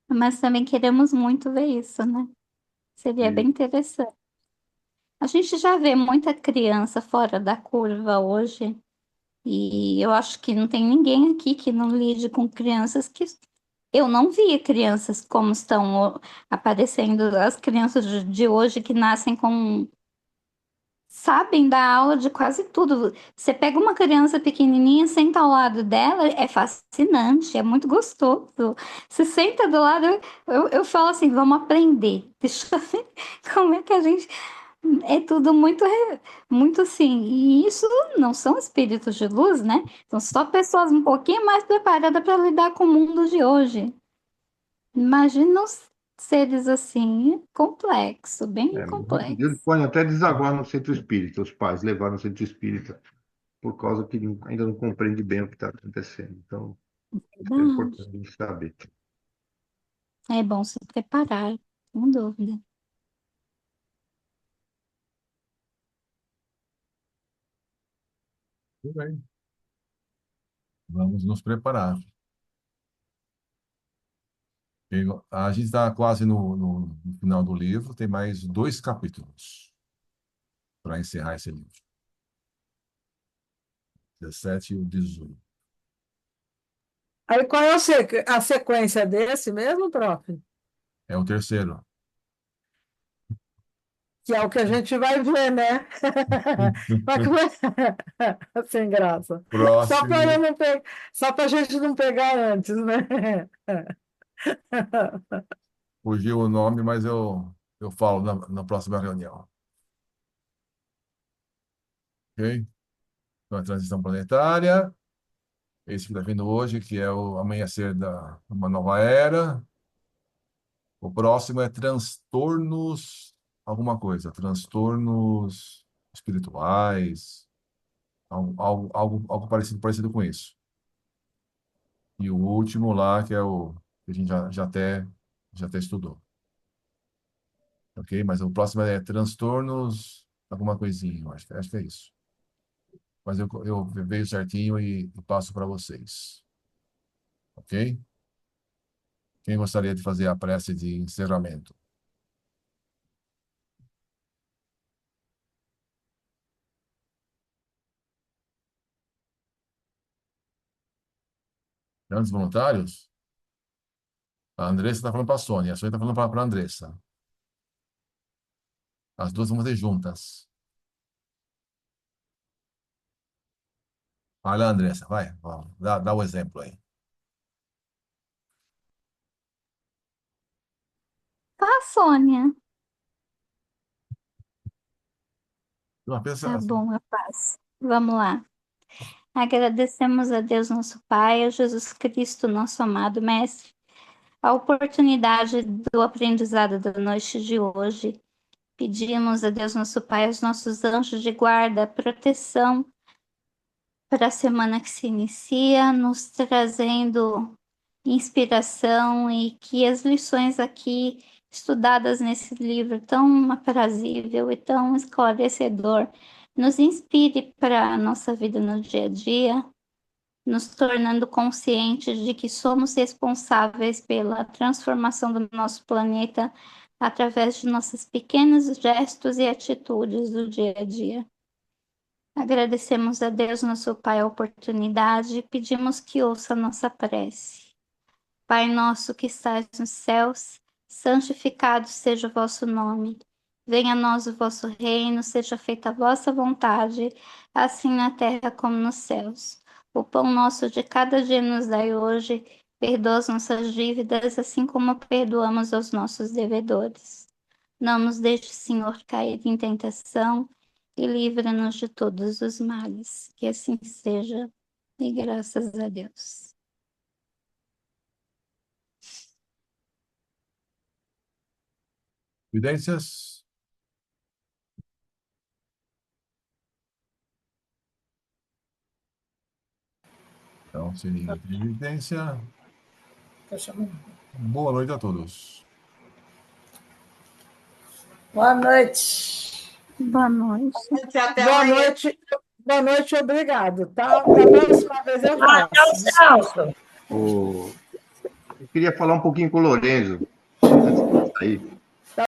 Mas também queremos muito ver isso, né? Seria bem interessante. A gente já vê muita criança fora da curva hoje, e eu acho que não tem ninguém aqui que não lide com crianças que eu não via crianças como estão aparecendo as crianças de hoje que nascem com sabem dar aula de quase tudo. Você pega uma criança pequenininha, senta ao lado dela, é fascinante, é muito gostoso. Você senta do lado, eu falo assim, vamos aprender. Deixa eu ver como é que a gente. É tudo muito, muito assim. E isso não são espíritos de luz, né? São só pessoas um pouquinho mais preparadas para lidar com o mundo de hoje. Imagina os seres assim, complexo, bem Muitos deles complexo. podem até desaguar no centro espírita, os pais levaram no centro espírita, por causa que ainda não compreende bem o que está acontecendo. Então, isso é Verdade. importante a gente saber. É bom se preparar, sem dúvida. Tudo bem. Vamos nos preparar. A gente está quase no final do livro, tem mais 2 capítulos para encerrar esse livro. 17 e o 18. Aí qual é a sequência desse mesmo, prof? É o terceiro. Que é o que a gente vai ver, né? Mas como é- Sem graça. Só para Próximo. não pe... Só para a gente não pegar antes, né? Fugiu o nome, mas eu falo na próxima reunião. Ok? Então, a transição planetária, esse que está vindo hoje, que é o amanhecer da uma nova era. O próximo é transtornos, alguma coisa, transtornos espirituais, algo parecido com isso. E o último lá, que é o que a gente já até estudou. Ok? Mas o próximo é transtornos, alguma coisinha, acho que é isso. Mas eu vejo certinho e passo para vocês. Ok? Quem gostaria de fazer a prece de encerramento? Grandes voluntários? A Andressa está falando para a Sônia, a Sônia está falando para a Andressa. As duas vão fazer juntas. Vai lá, Andressa, vai. Dá o exemplo aí. Tá, Sônia. Uma pessoa, Tá bom, eu faço. Vamos lá. Agradecemos a Deus, nosso Pai, a Jesus Cristo, nosso amado Mestre, a oportunidade do aprendizado da noite de hoje. Pedimos a Deus, nosso Pai, aos nossos anjos de guarda, proteção para a semana que se inicia, nos trazendo inspiração e que as lições aqui estudadas nesse livro tão aprazível e tão esclarecedor nos inspire para a nossa vida no dia a dia, nos tornando conscientes de que somos responsáveis pela transformação do nosso planeta através de nossos pequenos gestos e atitudes do dia a dia. Agradecemos a Deus, nosso Pai, a oportunidade e pedimos que ouça a nossa prece. Pai nosso que estás nos céus, santificado seja o vosso nome. Venha a nós o vosso reino, seja feita a vossa vontade, assim na terra como nos céus. O pão nosso de cada dia nos dai hoje, perdoa as nossas dívidas, assim como perdoamos aos nossos devedores. Não nos deixe, Senhor, cair em tentação e livra-nos de todos os males. Que assim seja, e graças a Deus. Evidências? Então, se ninguém tem evidência, Tô chamando. boa noite a todos. Boa noite. Boa noite. Até Boa amanhã. noite. Boa noite, obrigado. Tá? Da próxima vez eu faço. Eu queria falar um pouquinho com o Lorenzo, antes de sair.